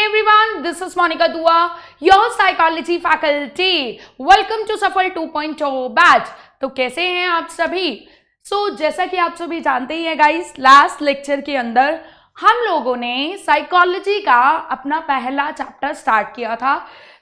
everyone, this is Monica Dua, your psychology faculty. Welcome to सफल 2.0 batch. तो कैसे हैं आप सभी? जैसा कि आप सभी जानते ही हैं गाइस, लास्ट लेक्चर के अंदर हम लोगों ने साइकोलॉजी का अपना पहला चैप्टर स्टार्ट किया था।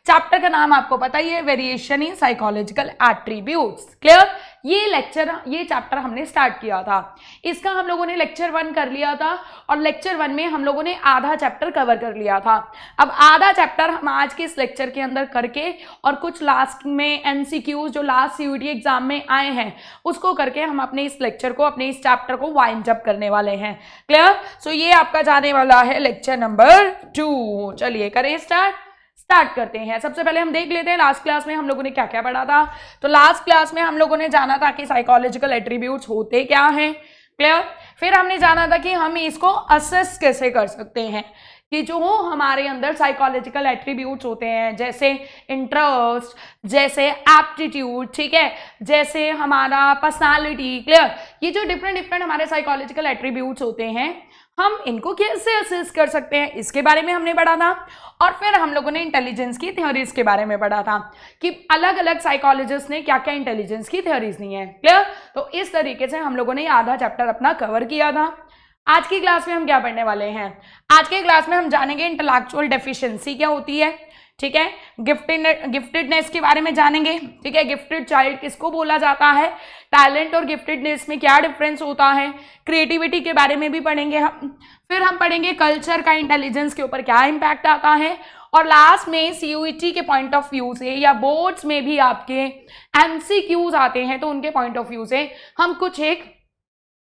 चैप्टर का नाम आपको पता ही है, variation in psychological attributes. Clear? ये चैप्टर हमने स्टार्ट किया था। इसका हम लोगों ने लेक्चर 1 कर लिया था और लेक्चर 1 में हम लोगों ने आधा चैप्टर कवर कर लिया था। अब आधा चैप्टर हम आज के इस लेक्चर के अंदर करके और कुछ लास्ट में एमसीक्यूज जो लास्ट सीयूईटी एग्जाम में आए हैं उसको करके हम अपने इस लेक्चर को, अपने इस चैप्टर को वाइंड अप करने वाले हैं। क्लियर? ये आपका जाने वाला है लेक्चर नंबर 2। चलिए करें स्टार्ट करते हैं। सबसे पहले हम देख लेते हैं लास्ट क्लास में हम लोगों ने क्या क्या पढ़ा था। तो लास्ट क्लास में हम लोगों ने जाना था कि साइकोलॉजिकल एट्रीब्यूट्स होते क्या हैं। क्लियर? फिर हमने जाना था कि हम इसको असेस कैसे कर सकते हैं, कि जो हमारे अंदर साइकोलॉजिकल एट्रीब्यूट्स होते हैं जैसे इंटरेस्ट, जैसे एप्टीट्यूड, ठीक है, जैसे हमारा पर्सनालिटी। क्लियर? ये जो डिफरेंट हमारे साइकोलॉजिकल एट्रीब्यूट्स होते हैं हम इनको कैसे असेस कर सकते हैं, इसके बारे में हमने पढ़ा था। और फिर हम लोगों ने इंटेलिजेंस की थ्योरीज के बारे में पढ़ा था कि अलग अलग साइकोलॉजिस्ट ने क्या क्या इंटेलिजेंस की थ्योरीज दी हैं। क्लियर? तो इस तरीके से हम लोगों ने आधा चैप्टर अपना कवर किया था। आज की क्लास में हम क्या पढ़ने वाले हैं? आज के क्लास में हम जानेंगे इंटेलेक्चुअल डेफिशिएंसी क्या होती है, ठीक है, गिफ्टेडनेस के बारे में जानेंगे, ठीक है, गिफ्टेड चाइल्ड किसको बोला जाता है, टैलेंट और गिफ्टेडनेस में क्या डिफरेंस होता है, क्रिएटिविटी के बारे में भी पढ़ेंगे हम। फिर हम पढ़ेंगे कल्चर का इंटेलिजेंस के ऊपर क्या इम्पैक्ट आता है, और लास्ट में सीयूईटी के पॉइंट ऑफ व्यू से या बोर्ड्स में भी आपके एमसीक्यूज आते हैं तो उनके पॉइंट ऑफ व्यू से हम कुछ एक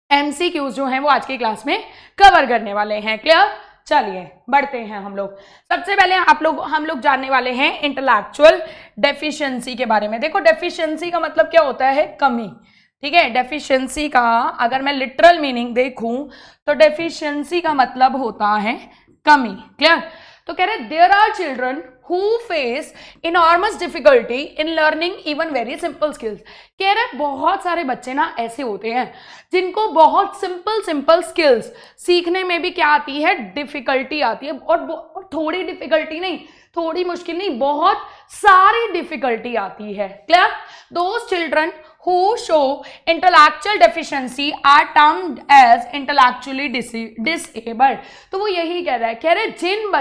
एमसीक्यूज जो हैं वो आज की क्लास में कवर करने वाले हैं। क्लियर? चलिए बढ़ते हैं हम लोग। सबसे पहले हम लोग जानने वाले हैं इंटेलेक्चुअल डेफिशिएंसी के बारे में। देखो, डेफिशिएंसी का मतलब क्या होता है? कमी। ठीक है, डेफिशिएंसी का अगर मैं लिटरल मीनिंग देखूं तो डेफिशिएंसी का मतलब होता है कमी। क्लियर? तो कह रहे there are children who face enormous difficulty in learning even very simple skills। कह रहे बहुत सारे बच्चे ना ऐसे होते हैं जिनको बहुत सिंपल स्किल्स सीखने में भी क्या आती है, डिफिकल्टी आती है। और थोड़ी डिफिकल्टी नहीं, थोड़ी मुश्किल नहीं, बहुत सारी डिफिकल्टी आती है। Clear? Those children who show intellectual deficiency are termed as intellectually disabled। तो वो यही कह रहे जिन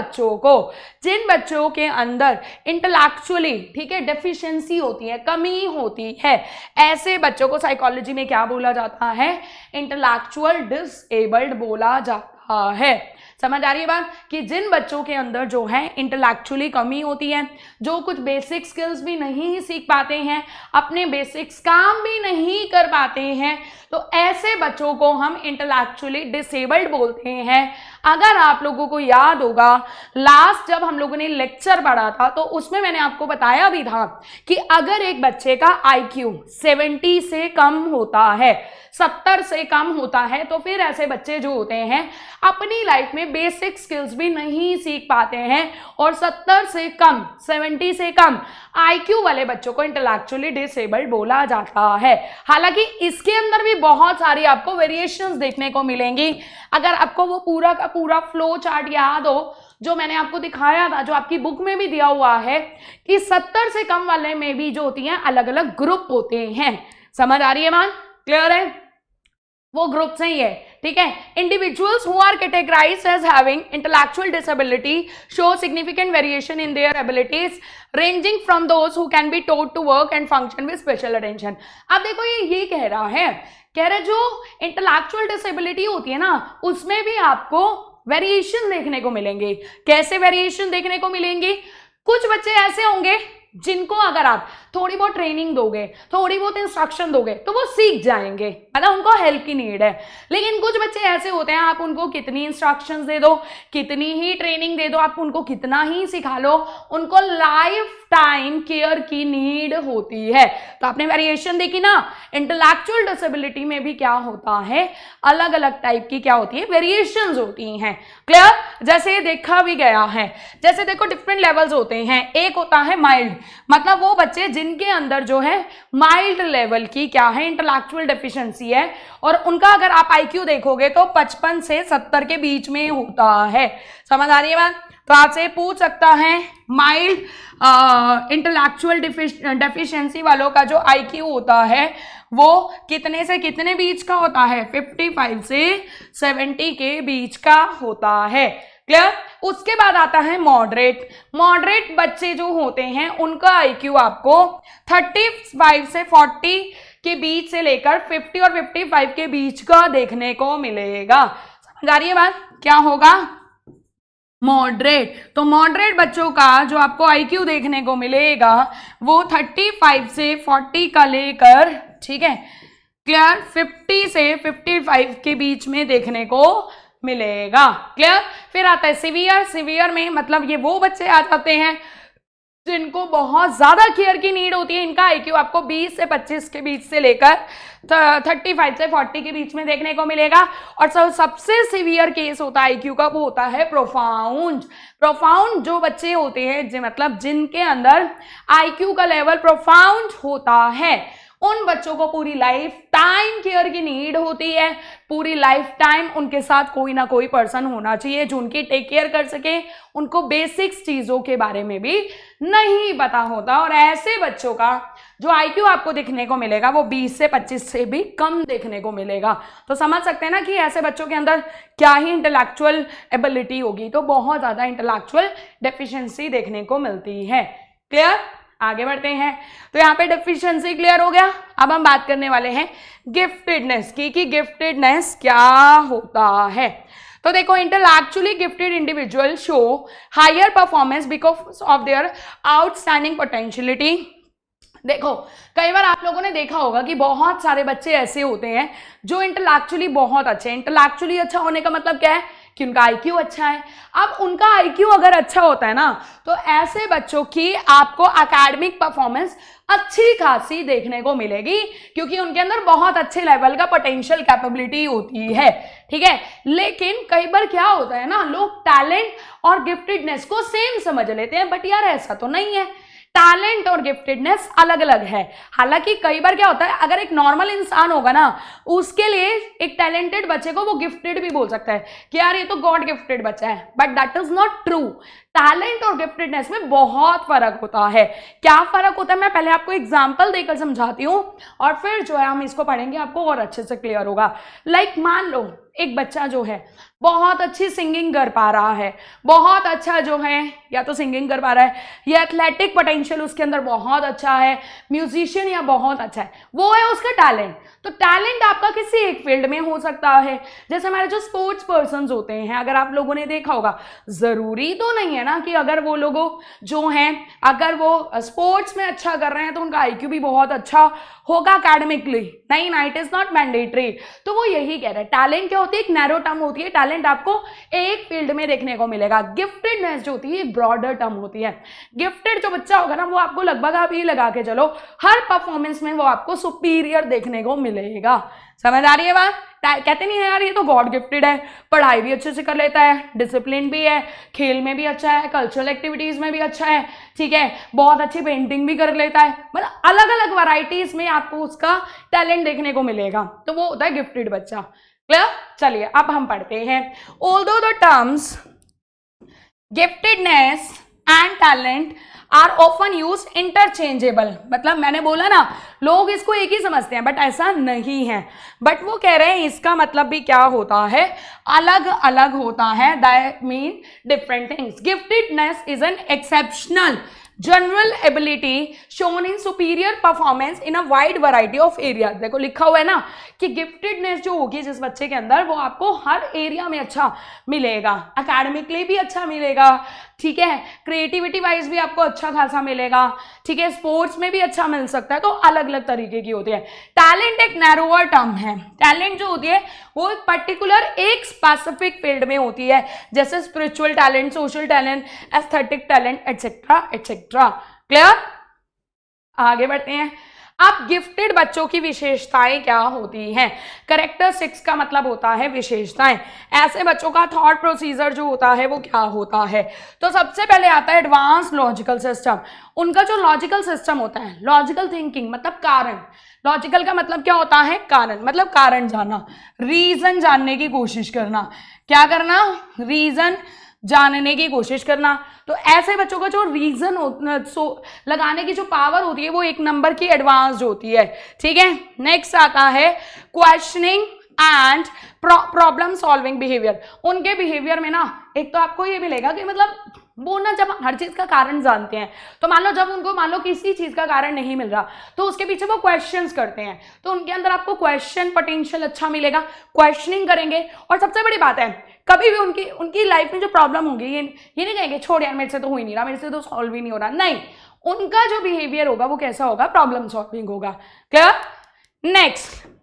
बच्चों के अंदर इंटेलेक्चुअली, ठीक है, डेफिशिएंसी होती है, कमी होती है, ऐसे बच्चों को साइकोलॉजी में क्या बोला जाता है? इंटेलेक्चुअल डिसेबल्ड बोला जाता है। समझ आ रही है बात? कि जिन बच्चों के अंदर जो है इंटेलेक्चुअली कमी होती है, जो कुछ बेसिक स्किल्स भी नहीं सीख पाते हैं, अपने बेसिक्स काम भी नहीं कर पाते हैं, तो ऐसे बच्चों को हम इंटेलेक्चुअली डिसेबल्ड बोलते हैं। अगर आप लोगों को याद होगा लास्ट जब हम लोगों ने लेक्चर पढ़ा था तो उसमें मैंने आपको बताया भी था कि अगर एक बच्चे का IQ 70 से कम होता है, 70 से कम होता है, तो फिर ऐसे बच्चे जो होते हैं अपनी लाइफ में बेसिक स्किल्स भी नहीं सीख पाते हैं, और 70 से कम IQ वाले बच्चों को इंटेलेक्चुअली डिसेबल्ड बोला जाता है। हालांकि इसके अंदर भी बहुत सारी आपको वेरिएशंस देखने को मिलेंगी। अगर आपको वो पूरा का पूरा फ्लो चार्ट याद हो जो मैंने आपको दिखाया था, जो आपकी बुक में भी दिया हुआ है, कि 70 से कम वाले में भी जो होती हैं अलग अलग ग्रुप होते हैं। समझ आ रही है मान? क्लियर है? वो ग्रुप से ही है, ठीक है। Individuals who are categorised as having intellectual disability show significant variation in their abilities ranging from those who can be told to work and function with special attention. अब देखो ये कह रहे जो इंटेलेक्चुअल डिसेबिलिटी होती है ना, उसमें भी आपको वेरिएशन देखने को मिलेंगे। कैसे वेरिएशन देखने को मिलेंगे? कुछ बच्चे ऐसे होंगे जिनको अगर आप थोड़ी बहुत ट्रेनिंग दोगे, थोड़ी बहुत इंस्ट्रक्शन दोगे तो वो सीख जाएंगे, मतलब उनको हेल्प की नीड है। लेकिन कुछ बच्चे ऐसे होते हैं आप उनको कितनी इंस्ट्रक्शंस दे दो, कितनी ही ट्रेनिंग दे दो, आप उनको कितना ही सिखा लो, उनको लाइफ टाइम केयर की नीड होती है। तो आपने वेरिएशन देखी ना, इंटेलेक्चुअल डिसेबिलिटी में भी क्या होता है, अलग अलग टाइप की क्या होती है, वेरिएशंस होती हैं। क्लियर? जैसे देखा भी गया है, जैसे देखो डिफरेंट लेवल्स होते हैं। एक होता है माइल्ड, मतलब वो बच्चे जिनके अंदर जो है माइल्ड लेवल की क्या है, इंटेलेक्चुअल डेफिशिएंसी है, और उनका अगर आप IQ देखोगे तो 55 से 70 के बीच में होता है। समझ आ रही है बात? तो आपसे पूछ सकता है माइल्ड इंटेलेक्चुअल डेफिशिएंसी वालों का जो आईक्यू होता है वो कितने से कितने बीच का होता है? 55 से 70 के बीच का होता है। क्लियर? उसके बाद आता है मॉडरेट। मॉडरेट बच्चे जो होते हैं उनका आईक्यू आपको 35 से 40 के बीच से लेकर 50 और 55 के बीच का देखने को मिलेगा। समझ आ रही है बात? क्या होगा? मॉडरेट। तो मॉडरेट बच्चों का जो आपको आईक्यू देखने को मिलेगा वो 35 से 40 का लेकर, ठीक है, क्लियर, 50 से 55 के बीच में देखने को मिलेगा। क्लियर? फिर आता है सीवियर। सीवियर में मतलब ये वो बच्चे आ जाते हैं जिनको बहुत ज्यादा केयर की नीड होती है। इनका आईक्यू आपको 20 से 25 के बीच से लेकर 35 से 40 के बीच में देखने को मिलेगा। और सबसे सीवियर केस होता है आईक्यू का, वो होता है प्रोफाउंड। प्रोफाउंड जो बच्चे होते हैं मतलब जिनके अंदर आईक्यू का लेवल प्रोफाउंड होता है, उन बच्चों को पूरी लाइफ टाइम केयर की नीड होती है। पूरी लाइफ टाइम उनके साथ कोई ना कोई पर्सन होना चाहिए जो उनकी टेक केयर कर सके। उनको बेसिक्स चीजों के बारे में भी नहीं पता होता और ऐसे बच्चों का जो आईक्यू आपको देखने को मिलेगा वो 20 से 25 से भी कम देखने को मिलेगा। तो समझ सकते हैं ना कि ऐसे बच्चों के अंदर क्या ही इंटेलेक्चुअल एबिलिटी होगी, तो बहुत ज्यादा इंटेलेक्चुअल डेफिशिएंसी देखने को मिलती है। क्लियर? आगे बढ़ते हैं। तो यहाँ पे डेफिशिएंसी क्लियर हो गया। अब हम बात करने वाले हैं गिफ्टेडनेस की कि गिफ्टेडनेस क्या होता है। तो देखो, intellectually gifted individual show higher performance because of their outstanding potentiality. देखो, कई बार आप लोगों ने देखा होगा कि बहुत सारे बच्चे ऐसे होते हैं जो इंटेलेक्चुअली बहुत अच्छे हैं। इंटेलेक्चुअली अच्छा होने का मतलब क्या है कि उनका आईक्यू अच्छा है। अब उनका आईक्यू अगर अच्छा होता है ना, तो ऐसे बच्चों की आपको एकेडमिक परफॉर्मेंस अच्छी खासी देखने को मिलेगी क्योंकि उनके अंदर बहुत अच्छे लेवल का पोटेंशियल कैपेबिलिटी होती है। ठीक है, लेकिन कई बार क्या होता है ना, लोग टैलेंट और गिफ्टेडनेस को सेम समझ लेते हैं, बट यार ऐसा तो नहीं है। टैलेंट और गिफ्टेडनेस अलग अलग है। हालांकि कई बार क्या होता है, अगर एक नॉर्मल इंसान होगा ना, उसके लिए एक टैलेंटेड बच्चे को वो गिफ्टेड भी बोल सकता है कि यार ये तो गॉड गिफ्टेड बच्चा है, but that is not true. Talent और गिफ्टेडनेस में बहुत फर्क होता है। क्या फर्क होता है मैं पहले आपको एग्जांपल देकर समझाती हूँ और फिर जो है हम इसको पढ़ेंगे, आपको और अच्छे से क्लियर होगा। लाइक मान लो एक बच्चा जो है बहुत अच्छी सिंगिंग कर पा रहा है, बहुत अच्छा जो है या तो सिंगिंग कर पा रहा है या एथलेटिक पोटेंशियल उसके अंदर बहुत अच्छा है, म्यूजिशियन या बहुत अच्छा है, वो है उसका टैलेंट। तो टैलेंट आपका किसी एक फील्ड में हो सकता है। जैसे हमारे जो स्पोर्ट्स पर्सन्स होते हैं, अगर आप लोगों ने देखा होगा, जरूरी तो नहीं है ना कि अगर वो लोगों जो हैं अगर वो स्पोर्ट्स में अच्छा कर रहे हैं तो उनका आईक्यू भी बहुत अच्छा होगा एकेडमिकली। नहीं ना, इट इज नॉट मैंडेटरी। तो वो यही कह रहे हैं, टैलेंट क्या होती है, एक नैरो टर्म होती है। टैलेंट आपको एक फील्ड में देखने को मिलेगा। गिफ्टेडनेस जो होती है एक ब्रॉडर टर्म होती है। गिफ्टेड जो बच्चा होगा ना, वो आपको लगभग आप ये लगा के चलो हर परफॉर्मेंस में वो आपको सुपीरियर देखने को मिलेगा। समझ आ रही है बात? कहते नहीं है यार ये तो गॉड गिफ्टेड है, पढ़ाई भी अच्छे से कर लेता है, डिसिप्लिन भी है, खेल में भी अच्छा है, कल्चरल एक्टिविटीज में भी अच्छा है, ठीक है, बहुत अच्छी पेंटिंग भी कर लेता है। मतलब अलग अलग वैरायटीज में आपको उसका टैलेंट देखने को मिलेगा, तो वो होता है गिफ्टेड बच्चा। क्लियर? चलिए अब हम पढ़ते हैं। Although the terms giftedness and talent are often use interchangeable, मतलब मैंने बोला ना लोग इसको एक ही समझते हैं, बट ऐसा नहीं है। बट वो कह रहे हैं इसका मतलब भी क्या होता है, अलग अलग होता है। That mean different things. Giftedness is an exceptional general ability shown in superior performance in a wide variety of area. देखो लिखा हुआ है ना कि गिफ्टेडनेस जो होगी जिस बच्चे के अंदर, वो आपको हर एरिया में अच्छा मिलेगा, एकेडमिकली भी अच्छा मिलेगा, ठीक है, क्रिएटिविटी वाइज भी आपको अच्छा खासा मिलेगा, ठीक है, स्पोर्ट्स में भी अच्छा मिल सकता है। तो अलग अलग तरीके की होती है। टैलेंट एक नैरोअर टर्म है। टैलेंट जो होती है वो एक पर्टिकुलर एक स्पेसिफिक फील्ड में होती है, जैसे spiritual talent, social talent, aesthetic talent, etcetera etcetera. Clear? आगे बढ़ते हैं। अब गिफ्टेड बच्चों की विशेषताएं क्या होती हैं? कैरेक्टरिस्टिक्स का मतलब होता है विशेषताएं। ऐसे बच्चों का थॉट प्रोसीजर जो होता है वो क्या होता है? तो सबसे पहले आता है एडवांस लॉजिकल सिस्टम। उनका जो लॉजिकल सिस्टम होता है, लॉजिकल थिंकिंग मतलब कारण। लॉजिकल का मतलब क्या होता है? कारण, मतलब कारण जानना, रीजन जानने की कोशिश करना। क्या करना? रीजन जानने की कोशिश करना। तो ऐसे बच्चों का जो रीजन लगाने की जो पावर होती है वो 1 नंबर की एडवांस्ड होती है। ठीक है, नेक्स्ट आता है questioning and problem solving behaviour. उनके बिहेवियर में ना एक तो आपको ये मिलेगा कि मतलब वो ना जब हर चीज का कारण जानते हैं, तो मान लो किसी चीज का कारण नहीं मिल रहा तो उसके पीछे वो क्वेश्चंस करते हैं, तो उनके अंदर आपको क्वेश्चन पोटेंशियल अच्छा मिलेगा, क्वेश्चनिंग करेंगे। और सबसे बड़ी बात है, कभी भी उनकी लाइफ में जो प्रॉब्लम होगी ये नहीं कहेंगे छोड़ यार मेरे से तो हो ही नहीं रहा, मेरे से तो सॉल्व ही नहीं हो रहा, नहीं, उनका जो बिहेवियर होगा वो कैसा होगा, प्रॉब्लम सॉल्विंग होगा। क्लियर।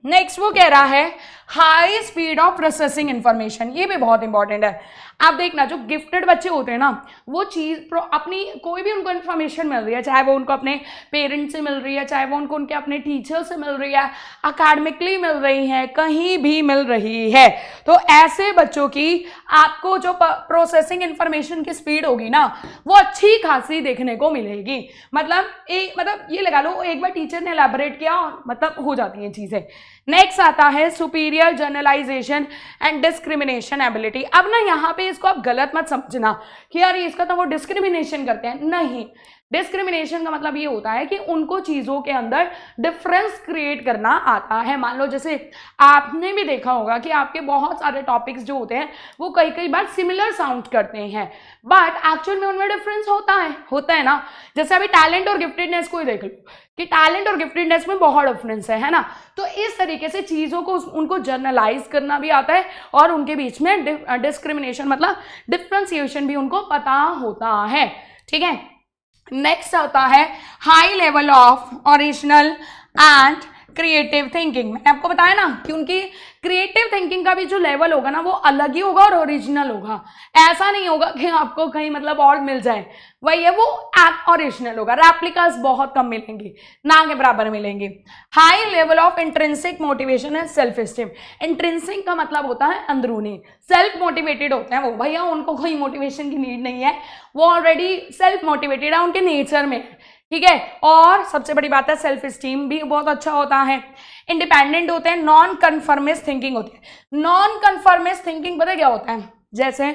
नेक्स्ट वो कह रहा है high speed of processing information. ये भी बहुत इंपॉर्टेंट है। आप देखना जो गिफ्टेड बच्चे होते हैं ना, वो चीज अपनी कोई भी उनको इन्फॉर्मेशन मिल रही है, चाहे वो उनको अपने पेरेंट्स से मिल रही है, चाहे वो उनको उनके अपने टीचर से मिल रही है, अकेडमिकली मिल रही है, कहीं भी मिल रही है, तो ऐसे बच्चों की आपको जो प्रोसेसिंग इंफॉर्मेशन की स्पीड होगी ना वो अच्छी खासी देखने को मिलेगी। मतलब ये लगा लो एक बार टीचर ने एलैबोरेट किया मतलब हो जाती हैं चीजें। नेक्स्ट आता है superior generalisation and discrimination ability. अब ना यहाँ पे इसको आप गलत मत समझना कि यार इसका तो वो डिस्क्रिमिनेशन करते हैं, नहीं। डिस्क्रिमिनेशन का मतलब ये होता है कि उनको चीजों के अंदर डिफरेंस क्रिएट करना आता है। मान लो जैसे आपने भी देखा होगा कि आपके बहुत सारे टॉपिक्स जो होते हैं वो कई बार सिमिलर साउंड करते हैं, बट एक्चुअल में उनमें डिफरेंस होता है ना। जैसे अभी टैलेंट और गिफ्टेडनेस को ही देख लो कि टैलेंट और गिफ्टेडनेस में बहुत डिफरेंस है ना। तो इस तरीके से चीजों को उनको जर्नलाइज करना भी आता है और उनके बीच में डिस्क्रिमिनेशन मतलब डिफ्रेंसिएशन भी उनको पता होता है। ठीक है, नेक्स्ट आता है high level of original and creative thinking. मैंने आपको बताया ना कि उनकी क्रिएटिव थिंकिंग का भी जो लेवल होगा ना वो अलग ही होगा और ओरिजिनल होगा। ऐसा नहीं होगा कि आपको कहीं मतलब और मिल जाए, वही है वो ओरिजिनल होगा। रेप्लिकास बहुत कम मिलेंगे, ना के बराबर मिलेंगे। High level of intrinsic motivation है सेल्फ एस्टीम। इंट्रिंसिक का मतलब होता है अंदरूनी, सेल्फ मोटिवेटेड होते हैं वो, भैया उनको कोई मोटिवेशन की नीड नहीं है, वो ऑलरेडी सेल्फ मोटिवेटेड है, उनके नेचर में। ठीक है, और सबसे बड़ी बात है सेल्फ एस्टीम भी बहुत अच्छा होता है। इंडिपेंडेंट होते हैं, नॉन कन्फर्मिस्ट थिंकिंग होती है। नॉन कन्फर्मिस्ट थिंकिंग पता क्या होता है, जैसे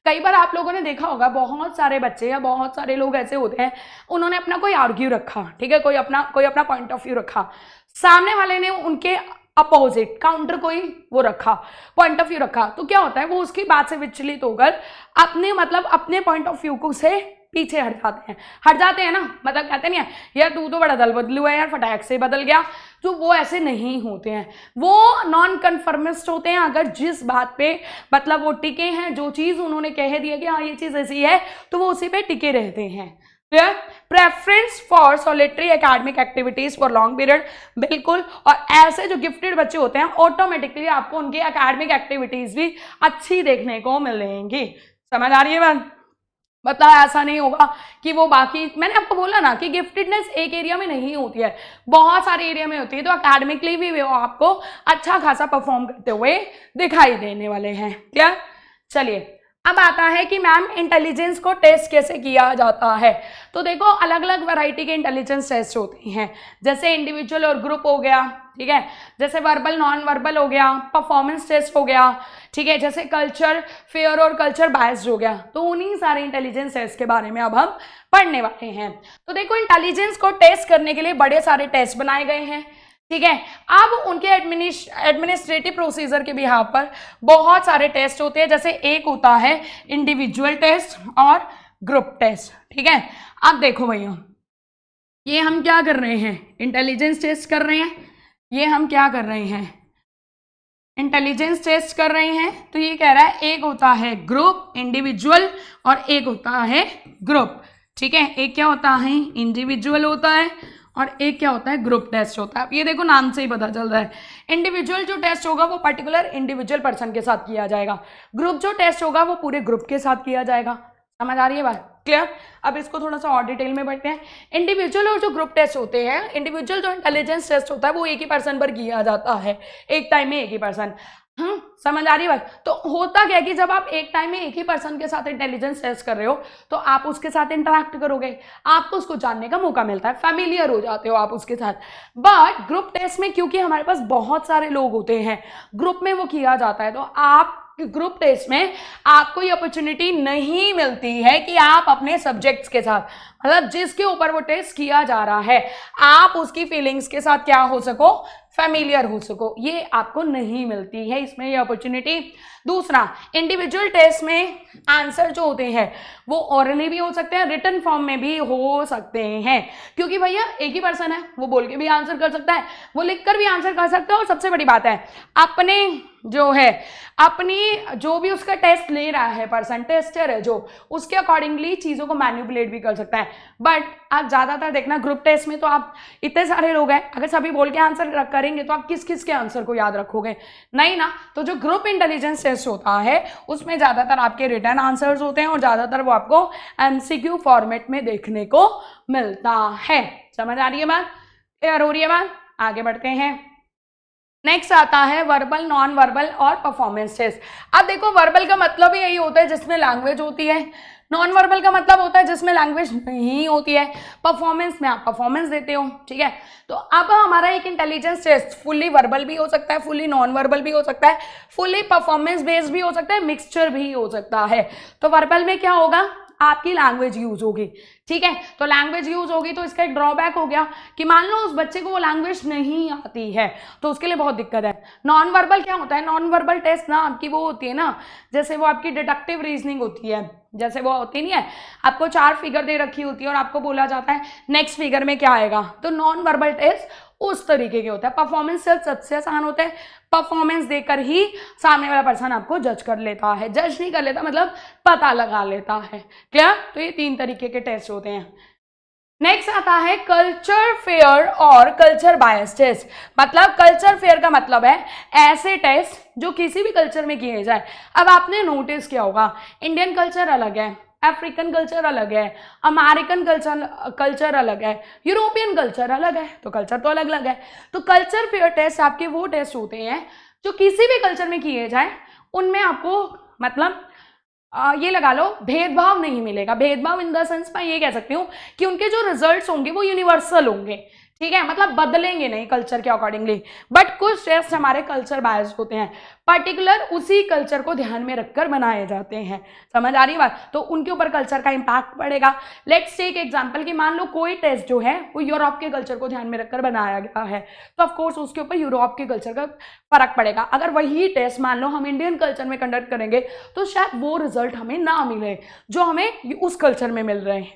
कई बार आप लोगों ने देखा होगा बहुत सारे बच्चे या बहुत सारे लोग ऐसे होते हैं, उन्होंने अपना कोई आर्ग्यू रखा, ठीक है, कोई अपना पॉइंट ऑफ व्यू रखा, सामने वाले ने उनके अपोजिट काउंटर कोई वो रखा, पॉइंट ऑफ व्यू रखा, तो क्या होता है वो उसकी बात से विचलित होकर अपने पॉइंट ऑफ व्यू को से पीछे हट जाते हैं ना। मतलब कहते नहीं है यार तू तो बड़ा दल बदलू है यार, फटाक से बदल गया, तो वो ऐसे नहीं होते हैं, वो नॉन कन्फर्मिस्ट होते हैं। अगर जिस बात पे मतलब वो टिके हैं, जो चीज उन्होंने कह दिया कि हाँ ये चीज ऐसी है, तो वो उसी पे टिके रहते हैं। Preference for solitary academic activities for long period, बिल्कुल। और ऐसे जो गिफ्टेड बच्चे होते हैं ऑटोमेटिकली आपको उनकी एकेडमिक एक्टिविटीज भी अच्छी देखने को मिलेंगी। समझ आ रही है बात? मतलब ऐसा नहीं होगा कि वो बाकी, मैंने आपको बोला ना कि गिफ्टेडनेस एक एरिया में नहीं होती है, बहुत सारे एरिया में होती है, तो एकेडमिकली भी वो आपको अच्छा खासा परफॉर्म करते हुए दिखाई देने वाले हैं। क्लियर? चलिए अब आता है कि मैम इंटेलिजेंस को टेस्ट कैसे किया जाता है। तो देखो अलग अलग वैरायटी के इंटेलिजेंस टेस्ट होते हैं, जैसे इंडिविजुअल और ग्रुप हो गया, ठीक है, जैसे वर्बल नॉन वर्बल हो गया, परफॉर्मेंस टेस्ट हो गया, ठीक है, जैसे कल्चर फेयर और कल्चर बायस्ड हो गया। तो उन्हीं सारे इंटेलिजेंस टेस्ट के बारे में अब हम पढ़ने वाले हैं। तो देखो इंटेलिजेंस को टेस्ट करने के लिए बड़े सारे टेस्ट बनाए गए हैं, ठीक है। अब उनके एडमिनिस्ट्रेटिव प्रोसीजर के बिहाफ पर बहुत सारे टेस्ट होते हैं, जैसे एक होता है इंडिविजुअल टेस्ट और ग्रुप टेस्ट, ठीक है। अब देखो भैया ये हम क्या कर रहे हैं, इंटेलिजेंस टेस्ट कर रहे हैं, ये हम क्या कर रहे हैं, इंटेलिजेंस टेस्ट कर रहे हैं। तो ये कह रहा है एक होता है ग्रुप इंडिविजुअल और एक होता है ग्रुप, ठीक है। एक क्या होता है इंडिविजुअल होता है और एक क्या होता है ग्रुप टेस्ट होता है। ये देखो नाम से ही पता चल रहा है, इंडिविजुअल जो टेस्ट होगा वो पर्टिकुलर इंडिविजुअल पर्सन के साथ किया जाएगा, ग्रुप जो टेस्ट होगा वो पूरे ग्रुप के साथ किया जाएगा। समझ आ रही है बात? क्लियर? अब इसको थोड़ा सा और डिटेल में बढ़ते हैं। इंडिविजुअल और जो ग्रुप टेस्ट होते हैं, इंडिविजुअल जो इंटेलिजेंस टेस्ट होता है वो एक ही पर्सन पर किया जाता है, एक टाइम में एक ही पर्सन। समझ आ रही बात? तो होता क्या है कि जब आप एक टाइम में एक ही पर्सन के साथ इंटेलिजेंस टेस्ट कर रहे हो तो आप उसके साथ इंटरेक्ट करोगे, आपको उसको जानने का मौका मिलता है, फैमिलियर हो जाते हो आप उसके साथ। बट ग्रुप टेस्ट में क्योंकि हमारे पास बहुत सारे लोग होते हैं, ग्रुप में वो किया जाता है, तो आप ग्रुप टेस्ट में आपको ये अपॉर्चुनिटी नहीं मिलती है कि आप अपने सब्जेक्ट्स के साथ, मतलब जिसके ऊपर वो टेस्ट किया जा रहा है, आप उसकी फीलिंग्स के साथ क्या हो सको, फेमिलियर हो सको, ये आपको नहीं मिलती है इसमें ये अपॉर्चुनिटी। दूसरा, इंडिविजुअल टेस्ट में आंसर जो होते हैं वो ओरली भी हो सकते हैं, रिटन फॉर्म में भी हो सकते हैं, क्योंकि भैया एक ही पर्सन है, वो बोल के भी आंसर कर सकता है, वो लिख कर भी आंसर कर सकता है, और सबसे बड़ी बात है अपने जो है अपनी जो भी उसका टेस्ट ले रहा है पर्सन, टेस्टर है जो, उसके अकॉर्डिंगली चीज़ों को मैनिपुलेट भी कर सकता है। बट आप ज़्यादातर देखना ग्रुप टेस्ट में तो आप इतने सारे लोग हैं, अगर सभी बोल के आंसर करेंगे तो आप किस किस के आंसर को याद रखोगे, नहीं ना। तो जो ग्रुप इंटेलिजेंस टेस्ट होता है उसमें ज़्यादातर आपके रिटर्न आंसर्स होते हैं, और ज़्यादातर वो आपको MCQ फॉर्मेट में देखने को मिलता है। समझ आ रही है बात, क्लियर हो रही है बात? आगे बढ़ते हैं। नेक्स्ट आता है वर्बल, नॉन वर्बल और परफॉर्मेंस टेस्ट। अब देखो वर्बल का मतलब ही यही होता है जिसमें लैंग्वेज होती है, नॉन वर्बल का मतलब होता है जिसमें लैंग्वेज नहीं होती है, परफॉर्मेंस में आप परफॉर्मेंस देते हो, ठीक है। तो अब हमारा एक इंटेलिजेंस टेस्ट फुल्ली वर्बल भी हो सकता है, फुल्ली नॉन वर्बल भी हो सकता है, फुल्ली परफॉर्मेंस बेस्ड भी हो सकता है, मिक्सचर भी हो सकता है। तो वर्बल में क्या होगा, आपकी लैंग्वेज यूज होगी, ठीक है। तो लैंग्वेज यूज होगी तो इसका एक ड्रॉबैक हो गया कि मान लो उस बच्चे को वो लैंग्वेज नहीं आती है तो उसके लिए बहुत दिक्कत है। नॉन वर्बल क्या होता है, नॉन वर्बल टेस्ट ना आपकी वो होती है ना, जैसे वो आपकी डिडक्टिव रीजनिंग होती है, जैसे वो होती नहीं है, आपको 4 फिगर दे रखी होती है और आपको बोला जाता है नेक्स्ट फिगर में क्या आएगा, तो नॉन वर्बल टेस्ट उस तरीके के होता है। परफॉर्मेंस टेस्ट सबसे आसान होता है, परफॉर्मेंस देकर ही सामने वाला पर्सन आपको जज कर लेता है, जज नहीं कर लेता मतलब पता लगा लेता है, क्लियर। तो ये 3 तरीके के टेस्ट होते हैं। नेक्स्ट आता है कल्चर फेयर और कल्चर बायस टेस्ट। मतलब कल्चर फेयर का मतलब है ऐसे टेस्ट जो किसी भी कल्चर में किए जाए। अब आपने नोटिस किया होगा इंडियन कल्चर अलग है, अफ्रीकन कल्चर अलग है, अमेरिकन कल्चर अलग है, यूरोपियन कल्चर अलग है, तो कल्चर तो अलग अलग है। तो कल्चर फेयर टेस्ट आपके वो टेस्ट होते हैं जो किसी भी कल्चर में किए जाए, उनमें आपको मतलब ये लगा लो भेदभाव नहीं मिलेगा। भेदभाव इन द सेंस मैं ये कह सकती हूँ कि उनके जो रिजल्ट्स होंगे वो यूनिवर्सल होंगे, ठीक है, मतलब बदलेंगे नहीं कल्चर के अकॉर्डिंगली। बट कुछ टेस्ट हमारे कल्चर बायस्ड होते हैं, पर्टिकुलर उसी कल्चर को ध्यान में रखकर बनाए जाते हैं। समझ आ रही है बात, तो उनके ऊपर कल्चर का इम्पैक्ट पड़ेगा। लेट्स टेक एग्जांपल कि मान लो कोई टेस्ट जो है वो यूरोप के कल्चर को ध्यान में रखकर बनाया गया है, तो ऑफकोर्स उसके ऊपर यूरोप के कल्चर का फर्क पड़ेगा। अगर वही टेस्ट मान लो हम इंडियन कल्चर में कंडक्ट करेंगे तो शायद वो रिजल्ट हमें ना मिले जो हमें उस कल्चर में मिल रहे हैं।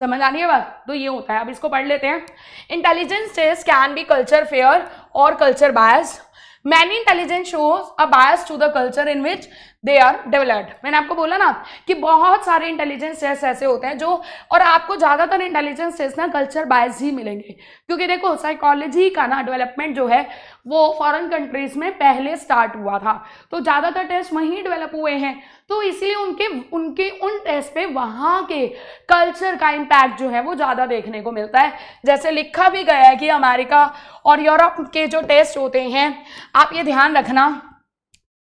समझ आ रही है बात, तो ये होता है। अब इसको पढ़ लेते हैं। Intelligence test can be culture fair और culture biased. Many intelligence shows a bias to the culture in which they are developed. मैंने आपको बोला ना कि बहुत सारे इंटेलिजेंस टेस्ट ऐसे होते हैं जो, और आपको ज़्यादातर इंटेलिजेंस टेस्ट ना कल्चर बायस ही मिलेंगे, क्योंकि देखो साइकोलॉजी का ना डेवलपमेंट जो है वो फॉरेन कंट्रीज में पहले स्टार्ट हुआ था, तो ज़्यादातर टेस्ट वहीं डेवलप हुए हैं, तो इसलिए उनके उन टेस्ट पे वहाँ के कल्चर का इम्पैक्ट जो है वो ज़्यादा देखने को मिलता है। जैसे लिखा भी गया है कि अमेरिका और यूरोप के जो टेस्ट होते हैं, आप ये ध्यान रखना,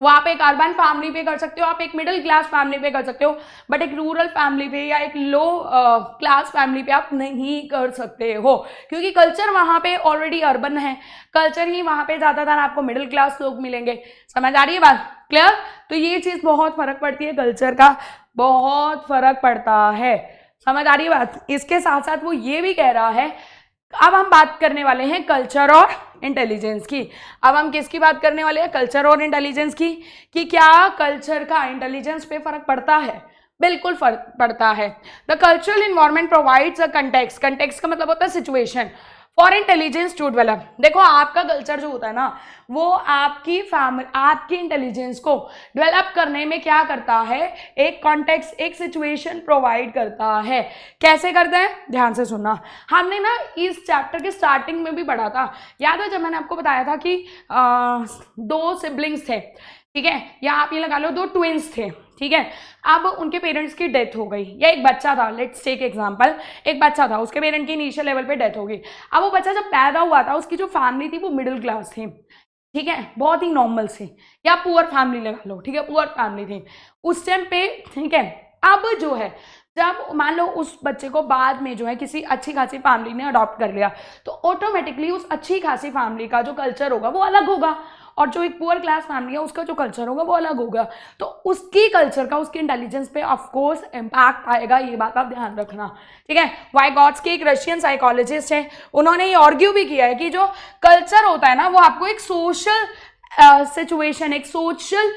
वो आप एक अर्बन फैमिली पे कर सकते हो, आप एक मिडिल क्लास फैमिली पे कर सकते हो, बट एक रूरल फैमिली पे या एक लो क्लास फैमिली पे आप नहीं कर सकते हो, क्योंकि कल्चर वहाँ पे ऑलरेडी अर्बन है, कल्चर ही वहाँ पे ज़्यादातर आपको मिडिल क्लास लोग मिलेंगे। समझ आ रही है बात, क्लियर। तो ये चीज़ बहुत फर्क पड़ती है, कल्चर का बहुत फर्क पड़ता है। समझ आ रही है बात। इसके साथ साथ वो ये भी कह रहा है, अब हम बात करने वाले हैं कल्चर और इंटेलिजेंस की। अब हम किसकी बात करने वाले हैं, कल्चर और इंटेलिजेंस की, कि क्या कल्चर का इंटेलिजेंस पे फर्क पड़ता है। बिल्कुल फर्क पड़ता है। The cultural environment provides a context. Context का मतलब होता है situation for intelligence to develop. देखो आपका कल्चर जो होता है ना वो आपकी फैमिली, आपकी इंटेलिजेंस को डेवलप करने में क्या करता है, एक कॉन्टेक्स्ट, एक सिचुएशन प्रोवाइड करता है। कैसे करते हैं, ध्यान से सुनना। हमने ना इस चैप्टर के स्टार्टिंग में भी पढ़ा था, याद है जब मैंने आपको बताया था कि 2 सिबलिंग्स थे, ठीक है, या आप ये लगा लो 2 ट्विंस थे, ठीक है। अब उनके पेरेंट्स की डेथ हो गई, या एक बच्चा था, लेट्स टेक एग्जांपल, एक बच्चा था, उसके पेरेंट की इनिशियल लेवल पे डेथ हो गई। अब वो बच्चा जब पैदा हुआ था उसकी जो फैमिली थी वो मिडिल क्लास थी, ठीक है, बहुत ही नॉर्मल से, या पुअर फैमिली लगा लो, ठीक है, पुअर फैमिली थी उस टाइम पे, ठीक है। अब जो है जब मान लो उस बच्चे को बाद में जो है किसी अच्छी खासी फैमिली ने अडॉप्ट कर लिया, तो ऑटोमेटिकली उस अच्छी खासी फैमिली का जो कल्चर होगा वो अलग होगा, और जो एक पुअर क्लास फैमिली है उसका जो कल्चर होगा वो अलग होगा, तो उसकी कल्चर का उसकी इंटेलिजेंस पे ऑफकोर्स इम्पैक्ट आएगा, ये बात आप ध्यान रखना, ठीक है। वाइगॉट्स्की एक रशियन साइकोलॉजिस्ट है, उन्होंने ये आर्ग्यू भी किया है कि जो कल्चर होता है ना वो आपको एक सोशल सिचुएशन, एक सोशल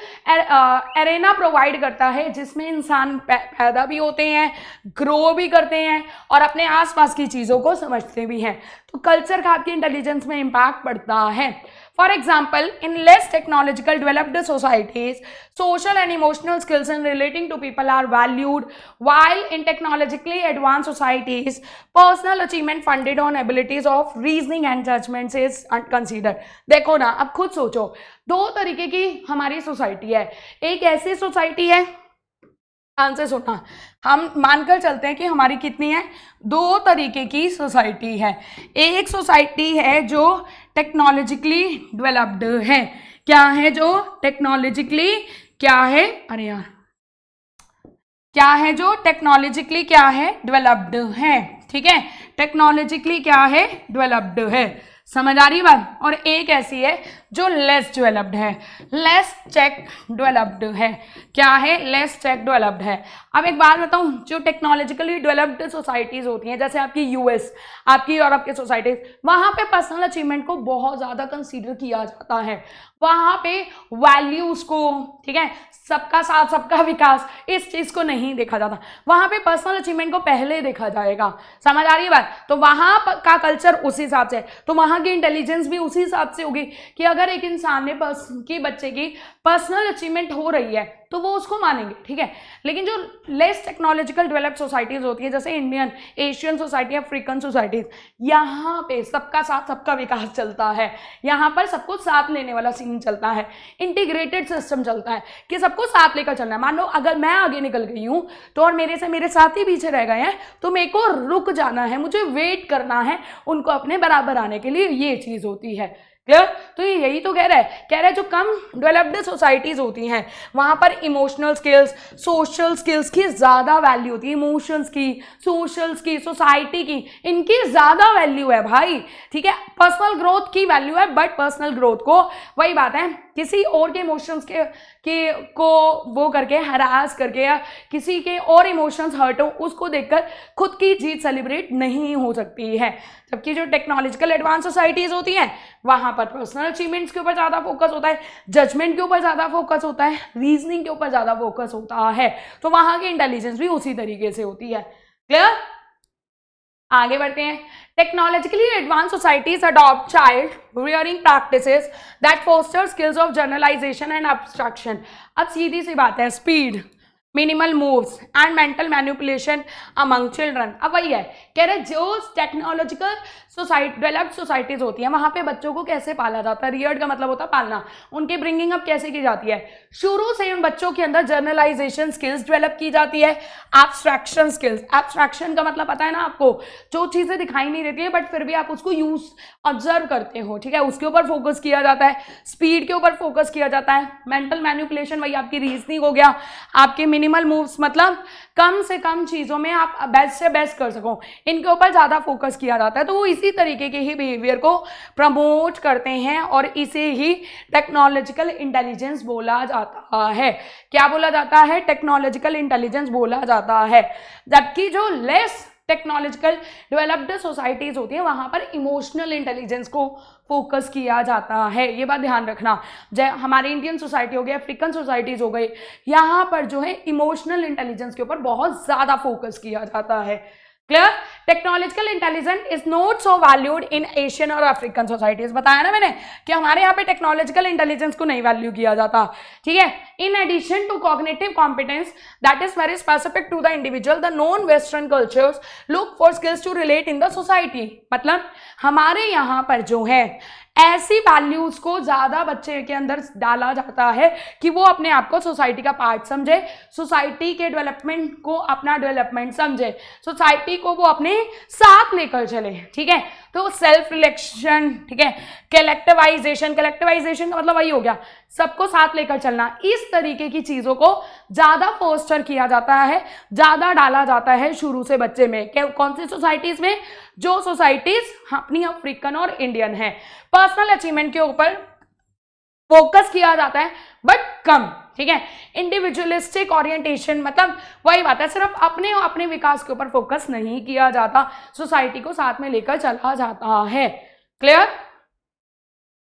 एरेना प्रोवाइड करता है जिसमें इंसान पैदा भी होते हैं, ग्रो भी करते हैं और अपने आसपास की चीज़ों को समझते भी हैं। तो कल्चर का आपकी इंटेलिजेंस में इम्पैक्ट पड़ता है। For example, in less technological developed societies, social and emotional skills in relating to people are valued, while in technologically advanced societies, personal achievement funded on abilities of reasoning and judgments is considered. देखो ना, अब खुद सोचो, दो तरीके की हमारी society है। एक ऐसी सोसाइटी है, ध्यान से सुनना, हम मानकर चलते हैं कि हमारी कितनी है, दो तरीके की सोसाइटी है। एक सोसाइटी है जो टेक्नोलॉजिकली डेवलप्ड है, क्या है जो टेक्नोलॉजिकली क्या है, अरे यार क्या है जो टेक्नोलॉजिकली क्या है, डेवलप्ड है, ठीक है, टेक्नोलॉजिकली क्या है, डेवलप्ड है, समझ आ रही बात। और एक ऐसी है जो लेस डेवलप्ड है, लेस टेक डेवलप्ड है, क्या है, लेस टेक डेवलप्ड है। अब एक बात बताऊं, जो टेक्नोलॉजिकली डेवलप्ड सोसाइटीज होती हैं जैसे आपकी यूएस, आपकी यूरोप की सोसाइटीज, वहां पे पर्सनल अचीवमेंट को बहुत ज्यादा कंसीडर किया जाता है, वहां पे वैल्यूज को, ठीक है, सबका साथ सबका विकास, इस चीज को नहीं देखा जाता, वहां पे पर्सनल अचीवमेंट को पहले देखा जाएगा, समझ आ रही है बात। तो वहां का कल्चर उस हिसाब से, तो वहां की इंटेलिजेंस भी उसी हिसाब से होगी कि अगर एक इंसान ने बच्चे की पर्सनल अचीवमेंट हो रही है तो वो उसको मानेंगे, ठीक है। लेकिन जो लेस टेक्नोलॉजिकल डेवलप्ड सोसाइटीज होती है जैसे Indian, Asian society, African societies, यहाँ पे सबका साथ सबका विकास चलता है, यहाँ पर सबको साथ लेने वाला सीन चलता है, इंटीग्रेटेड सिस्टम चलता है कि सबको साथ लेकर चलना है। मान लो अगर मैं आगे निकल गई हूँ तो और मेरे साथी पीछे रह गए हैं तो मेरे को रुक जाना है, मुझे वेट करना है उनको अपने बराबर आने के लिए, ये चीज होती है, क्लियर। तो ये यही तो कह रहा है जो कम डेवलप्ड सोसाइटीज होती हैं वहां पर इमोशनल स्किल्स, सोशल स्किल्स की ज्यादा वैल्यू होती है, इमोशंस की, सोशल्स की, सोसाइटी की, इनकी ज्यादा वैल्यू है भाई, ठीक है। पर्सनल ग्रोथ की वैल्यू है, बट पर्सनल ग्रोथ को, वही बात है, किसी और के इमोशंस को वो करके हरास करके या किसी के और इमोशंस हर्ट हो उसको देखकर खुद की जीत सेलिब्रेट नहीं हो सकती है। जबकि जो टेक्नोलॉजिकल एडवांस सोसाइटीज होती हैं वहां पर पर्सनल अचीवमेंट्स के ऊपर ज्यादा फोकस होता है, जजमेंट के ऊपर ज्यादा फोकस होता है, रीजनिंग के ऊपर ज्यादा फोकस होता है, तो वहां की इंटेलिजेंस भी उसी तरीके से होती है, क्लियर। आगे बढ़ते हैं। Technologically advance societies adopt child rearing practices that foster skills of generalization and abstraction। अब सीधी सी बात है, speed, minimal moves and mental manipulation among children. अब वही है, कह रहे जो टेक्नोलॉजिकल सोसाइटी, डेवलप्ड सोसाइटीज होती है वहां पे बच्चों को कैसे पाला जाता है, रियर्ड का मतलब होता है पालना, उनकी ब्रिंगिंग अप कैसे की जाती है, शुरू से उन बच्चों के अंदर जर्नलाइजेशन स्किल्स डेवलप की जाती है, एब्स्ट्रैक्शन स्किल्स, एब्स्ट्रैक्शन का मतलब पता है ना आपको, जो चीजें दिखाई नहीं देती है बट फिर भी आप उसको यूज ऑब्जर्व करते हो, ठीक है, उसके ऊपर फोकस किया जाता है, स्पीड के ऊपर फोकस किया जाता है, मेंटल मैनिपुलेशन वही आपकी रीजनिंग हो गया, आपके मिनिमल मूव्स मतलब कम से कम चीजों में आप बेस्ट से बेस्ट कर सको, इनके ऊपर ज्यादा फोकस किया जाता है। तो वो इसी तरीके के ही बिहेवियर को प्रमोट करते हैं और इसे ही टेक्नोलॉजिकल इंटेलिजेंस बोला जाता है। क्या बोला जाता है, टेक्नोलॉजिकल इंटेलिजेंस बोला जाता है। जबकि जो लेस टेक्नोलॉजिकल डेवलप्ड सोसाइटीज होती है वहां पर इमोशनल इंटेलिजेंस को फोकस किया जाता है, ये बात ध्यान रखना। जय हमारी इंडियन सोसाइटी हो गई, अफ्रीकन सोसाइटीज हो गई, यहाँ पर जो है इमोशनल इंटेलिजेंस के ऊपर बहुत ज्यादा फोकस किया जाता है, clear. Technological intelligence is not so valued in Asian और अफ्रीकन सोसाइटीज। बताया ना मैंने कि हमारे यहाँ पे टेक्नोलॉजिकल इंटेलिजेंस को नहीं वैल्यू किया जाता, ठीक है। In addition to cognitive competence that is very specific to the individual, the non western cultures look for skills to relate in the society. मतलब हमारे यहाँ पर जो है ऐसी वैल्यूज को ज्यादा बच्चे के अंदर डाला जाता है कि वो अपने आप को सोसाइटी का पार्ट समझे, सोसाइटी के डेवलपमेंट को अपना डेवलपमेंट समझे, सोसाइटी को वो अपने साथ लेकर चले, ठीक है। तो सेल्फ रिलेक्शन, ठीक है, कलेक्टिवाइजेशन, कलेक्टिवाइजेशन का मतलब वही हो गया सबको साथ लेकर चलना, इस तरीके की चीजों को ज्यादा फोस्टर किया जाता है, ज्यादा डाला जाता है शुरू से बच्चे में। कौन सी सोसाइटीज में, जो सोसाइटीज अपनी अफ्रीकन और इंडियन है। पर्सनल अचीवमेंट के ऊपर फोकस किया जाता है बट कम, ठीक है। इंडिविजुअलिस्टिक ओरिएंटेशन मतलब वही बात है, सिर्फ अपने अपने विकास के ऊपर फोकस नहीं किया जाता, सोसाइटी को साथ में लेकर चला जाता है। क्लियर?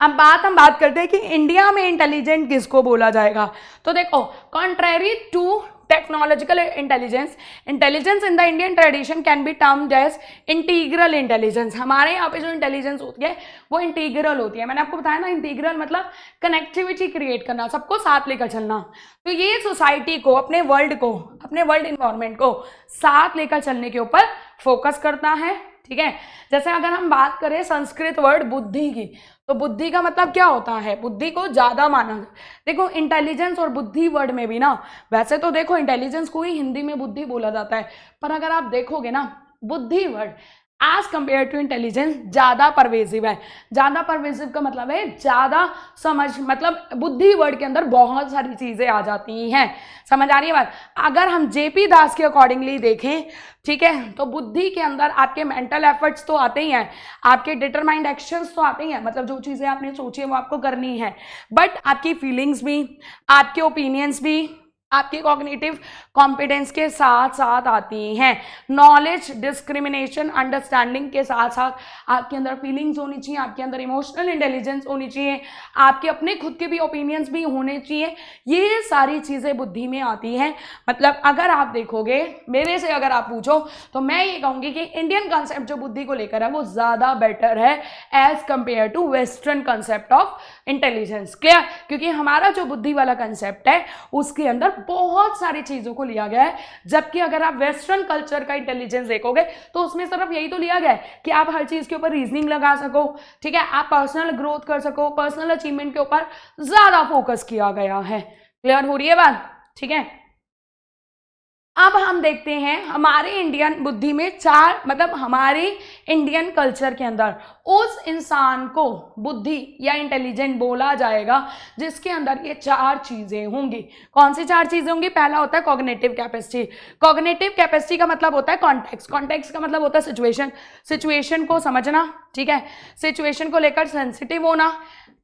अब हम बात करते हैं कि इंडिया में इंटेलिजेंट किसको बोला जाएगा। तो देखो, contrary to technological intelligence, intelligence in the Indian tradition can be termed as integral intelligence. हमारे यहाँ पे जो इंटेलिजेंस होती है वो इंटीग्रल होती है। मैंने आपको बताया ना, इंटीग्रल मतलब कनेक्टिविटी क्रिएट करना, सबको साथ लेकर चलना। तो ये सोसाइटी को, अपने वर्ल्ड को, अपने वर्ल्ड इन्वायरमेंट को साथ लेकर चलने के ऊपर फोकस करता है, ठीक है। जैसे अगर हम बात करें संस्कृत वर्ड बुद्धि की, तो बुद्धि का मतलब क्या होता है, बुद्धि को ज्यादा माना। देखो, इंटेलिजेंस और बुद्धि वर्ड में भी ना, वैसे तो देखो इंटेलिजेंस को ही हिंदी में बुद्धि बोला जाता है, पर अगर आप देखोगे ना, buddhi word as compare to intelligence ज्यादा परवेसिव है। ज्यादा परवेसिव का मतलब है ज्यादा समझ, मतलब बुद्धि वर्ड के अंदर बहुत सारी चीजें आ जाती हैं। समझ आ रही है बात? अगर हम जेपी दास के अकॉर्डिंगली देखें, ठीक है, तो बुद्धि के अंदर आपके मेंटल एफर्ट्स तो आते ही हैं, आपके डिटरमाइंड एक्शंस तो आते ही हैं, मतलब जो चीजें आपने सोची है वो आपको करनी है, बट आपकी फीलिंग्स भी, आपके ओपिनियंस भी, आपके कॉग्निटिव कॉम्पिटेंस के साथ साथ आती हैं। नॉलेज, डिस्क्रिमिनेशन, अंडरस्टैंडिंग के साथ साथ आपके अंदर फीलिंग्स होनी चाहिए, आपके अंदर इमोशनल इंटेलिजेंस होनी चाहिए, आपके अपने खुद के भी ओपिनियंस भी होने चाहिए। ये सारी चीज़ें बुद्धि में आती हैं। मतलब अगर आप देखोगे, मेरे से अगर आप पूछो, तो मैं ये कहूँगी कि इंडियन कॉन्सेप्ट जो बुद्धि को लेकर है वो ज़्यादा बेटर है as compare to western concept of intelligence. Clear? क्योंकि हमारा जो बुद्धि वाला कंसेप्ट है उसके अंदर बहुत सारी चीजों को लिया गया है, जबकि अगर आप वेस्टर्न कल्चर का इंटेलिजेंस देखोगे तो उसमें सिर्फ यही तो लिया गया है कि आप हर चीज के ऊपर रीजनिंग लगा सको, ठीक है, आप पर्सनल ग्रोथ कर सको, पर्सनल अचीवमेंट के ऊपर ज्यादा फोकस किया गया है। क्लियर हो रही है बात? ठीक है। अब हम देखते हैं हमारे इंडियन बुद्धि में चार, मतलब हमारे इंडियन कल्चर के अंदर उस इंसान को बुद्धि या इंटेलिजेंट बोला जाएगा जिसके अंदर ये चार चीजें होंगी। कौन सी चार चीजें होंगी? पहला होता है कॉग्निटिव कैपेसिटी। कॉग्निटिव कैपेसिटी का मतलब होता है कॉन्टेक्स्ट। कॉन्टेक्स्ट का मतलब होता है सिचुएशन, सिचुएशन को समझना, ठीक है, सिचुएशन को लेकर सेंसिटिव होना।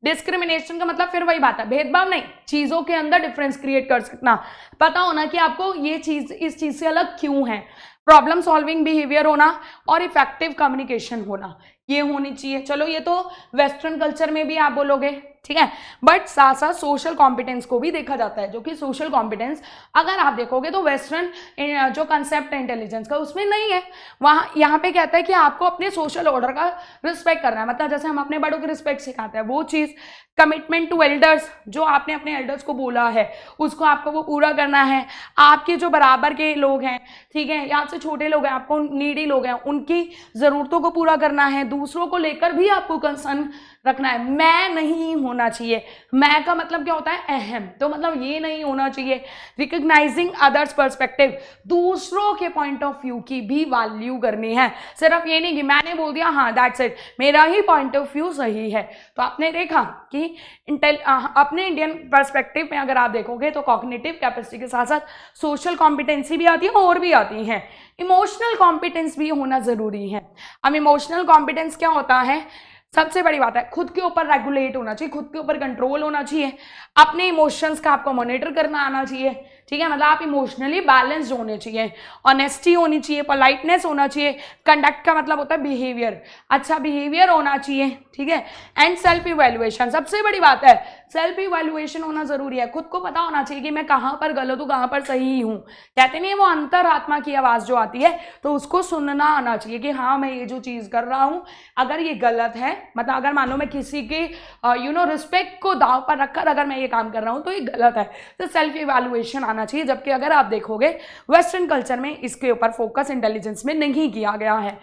डिस्क्रिमिनेशन का मतलब फिर वही बात है, भेदभाव नहीं, चीजों के अंदर डिफरेंस क्रिएट कर सकना, पता होना कि आपको ये चीज इस चीज से अलग क्यों है। प्रॉब्लम सॉल्विंग बिहेवियर होना और इफेक्टिव कम्युनिकेशन होना, ये होनी चाहिए। चलो, ये तो वेस्टर्न कल्चर में भी आप बोलोगे, ठीक है, बट साथ साथ सोशल कॉम्पिटेंस को भी देखा जाता है, जो कि सोशल कॉम्पिटेंस अगर आप देखोगे तो वेस्टर्न जो कंसेप्ट है इंटेलिजेंस का उसमें नहीं है। वहाँ यहाँ पे कहता है कि आपको अपने सोशल ऑर्डर का रिस्पेक्ट करना है, मतलब जैसे हम अपने बड़ों की रिस्पेक्ट सिखाते हैं वो चीज़। कमिटमेंट टू एल्डर्स, जो आपने अपने एल्डर्स को बोला है उसको आपको वो पूरा करना है। आपके जो बराबर के लोग हैं, ठीक है, या आपसे छोटे लोग हैं, आपको नीडी लोग हैं, उनकी ज़रूरतों को पूरा करना है। दूसरों को लेकर भी आपको कंसर्न रखना है। मैं नहीं होना चाहिए, मैं का मतलब क्या होता है? अहम, तो मतलब ये नहीं होना चाहिए। रिकग्नाइजिंग अदर्स पर्सपेक्टिव, दूसरों के पॉइंट ऑफ व्यू की भी वैल्यू करनी है, सिर्फ ये नहीं कि मैंने बोल दिया हाँ दैट्स इट, मेरा ही पॉइंट ऑफ व्यू सही है। तो आपने देखा कि अपने इंडियन पर्सपेक्टिव में अगर आप देखोगे तो कॉग्निटिव कैपेसिटी के साथ साथ सोशल कॉम्पिटेंसी भी आती है और भी आती है, इमोशनल कॉम्पिटेंस भी होना जरूरी है। अब इमोशनल कॉम्पिटेंस क्या होता है? सबसे बड़ी बात है खुद के ऊपर रेगुलेट होना चाहिए, खुद के ऊपर कंट्रोल होना चाहिए, अपने इमोशंस का आपको मॉनिटर करना आना चाहिए, ठीक है, मतलब आप इमोशनली बैलेंस्ड होने चाहिए, ऑनेस्टी होनी चाहिए, पोलाइटनेस होना चाहिए। कंडक्ट का मतलब होता है बिहेवियर, अच्छा बिहेवियर होना चाहिए, ठीक है, एंड सेल्फ इवैल्यूएशन। सबसे बड़ी बात है सेल्फ इवैल्यूएशन होना जरूरी है, खुद को पता होना चाहिए कि मैं कहाँ पर गलत हूँ, कहाँ पर सही हूँ। कहते नहीं है वो अंतरात्मा की आवाज़ जो आती है, तो उसको सुनना आना चाहिए कि हाँ मैं ये जो चीज़ कर रहा हूँ अगर ये गलत है, मतलब अगर मान लो मैं किसी के रिस्पेक्ट को दांव पर रखकर अगर मैं ये काम कर रहा हूँ तो ये गलत है, तो सेल्फ इवैल्यूएशन आना चाहिए। जबकि अगर आप देखोगे वेस्टर्न कल्चर में इसके ऊपर फोकस इंटेलिजेंस में नहीं किया गया है।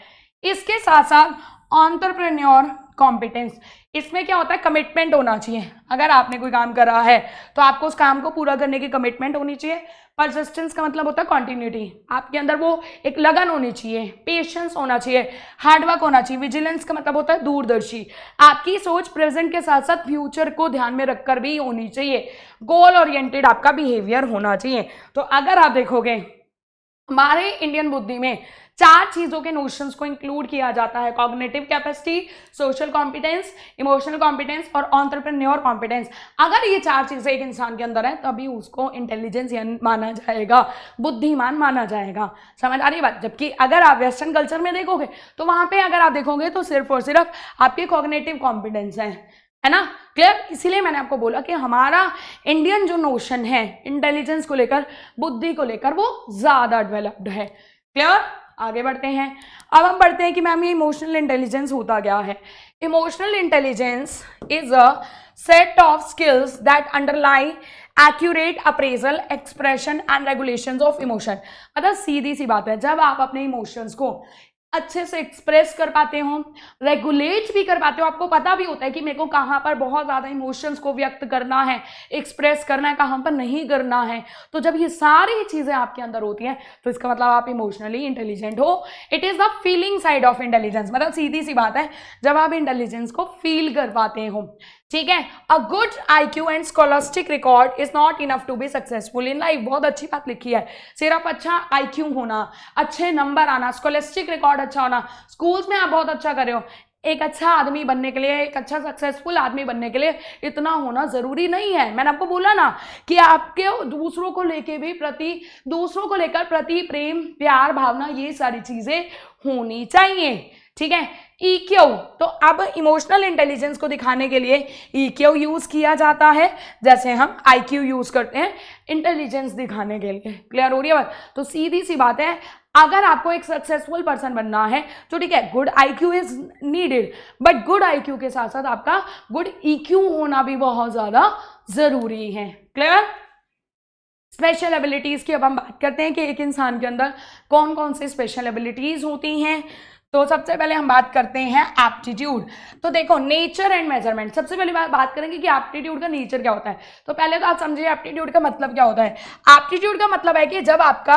इसके साथ साथ एंटरप्रेन्योर कॉम्पिटेंस, इसमें क्या होता है? कमिटमेंट होना चाहिए। अगर आपने कोई काम कर रहा है तो आपको उस काम को पूरा करने की कमिटमेंट होनी चाहिए। परसिस्टेंस का मतलब होता है कंटिन्यूटी, आपके अंदर वो एक लगन होनी चाहिए, पेशेंस होना चाहिए, हार्डवर्क होना चाहिए। विजिलेंस का मतलब होता है दूरदर्शी, आपकी सोच प्रेजेंट के साथ साथ फ्यूचर को ध्यान में रखकर भी होनी चाहिए। गोल ओरिएंटेड आपका बिहेवियर होना चाहिए। तो अगर आप देखोगे हमारे इंडियन बुद्धि में 4 चीजों के नोशंस को इंक्लूड किया जाता है: cognitive capacity, social competence, emotional competence और एंटरप्रेन्योर कॉम्पिटेंस। अगर ये 4 चीजें एक इंसान के अंदर है तभी उसको इंटेलिजेंस माना जाएगा, बुद्धिमान माना जाएगा। समझ आ रही है बात? जबकि अगर आप वेस्टर्न कल्चर में देखोगे तो वहां पे अगर आप देखोगे तो सिर्फ और सिर्फ आपके कॉग्निटिव कॉम्पिटेंस है ना। क्लियर? इसीलिए मैंने आपको बोला कि हमारा इंडियन जो नोशन है इंटेलिजेंस को लेकर, बुद्धि को लेकर, वो ज्यादा डेवलप्ड है। क्लियर? आगे बढ़ते हैं। अब हम बढ़ते हैं कि मैम ये इमोशनल इंटेलिजेंस होता क्या है। Emotional intelligence is a set of skills that अंडरलाई accurate appraisal, expression and regulations of emotion. मतलब सीधी सी बात है, जब आप अपने इमोशंस को अच्छे से एक्सप्रेस कर पाते हो, रेगुलेट भी कर पाते हो, आपको पता भी होता है कि मेरे को कहाँ पर बहुत ज़्यादा इमोशंस को व्यक्त करना है, एक्सप्रेस करना है, कहाँ पर नहीं करना है, तो जब ये सारी चीज़ें आपके अंदर होती हैं तो इसका मतलब आप इमोशनली इंटेलिजेंट हो। It is the feeling side of intelligence. मतलब सीधी सी बात है, जब आप इंटेलिजेंस को फील कर पाते हो। ठीक है। A good IQ and scholastic record is not enough to be successful in life. बहुत अच्छी बात लिखी है। सिर्फ अच्छा IQ होना, अच्छे नंबर आना, स्कॉलस्टिक रिकॉर्ड अच्छा होना, स्कूल्स में आप बहुत अच्छा कर रहे हो, एक अच्छा आदमी बनने के लिए, एक अच्छा सक्सेसफुल आदमी बनने के लिए इतना होना जरूरी नहीं है। मैंने आपको बोला ना कि आपके दूसरों को लेकर प्रति प्रेम, प्यार, भावना, ये सारी चीजें होनी चाहिए। ठीक है। EQ, तो अब इमोशनल इंटेलिजेंस को दिखाने के लिए EQ यूज किया जाता है, जैसे हम IQ यूज करते हैं इंटेलिजेंस दिखाने के लिए। क्लियर हो रही है बात? तो सीधी सी बात है, अगर आपको एक सक्सेसफुल पर्सन बनना है तो ठीक है, good IQ is needed, but good IQ के साथ साथ आपका गुड EQ होना भी बहुत ज्यादा जरूरी है। क्लियर? स्पेशल एबिलिटीज की अब हम बात करते हैं कि एक इंसान के अंदर कौन कौन से स्पेशल एबिलिटीज होती हैं। तो सबसे पहले हम बात करते हैं एप्टीट्यूड। तो देखो, नेचर एंड मेजरमेंट। सबसे पहले बात करेंगे कि एप्टीट्यूड का नेचर क्या होता है। तो पहले तो आप समझिए एप्टीट्यूड का मतलब क्या होता है। एप्टीट्यूड का मतलब है कि जब आपका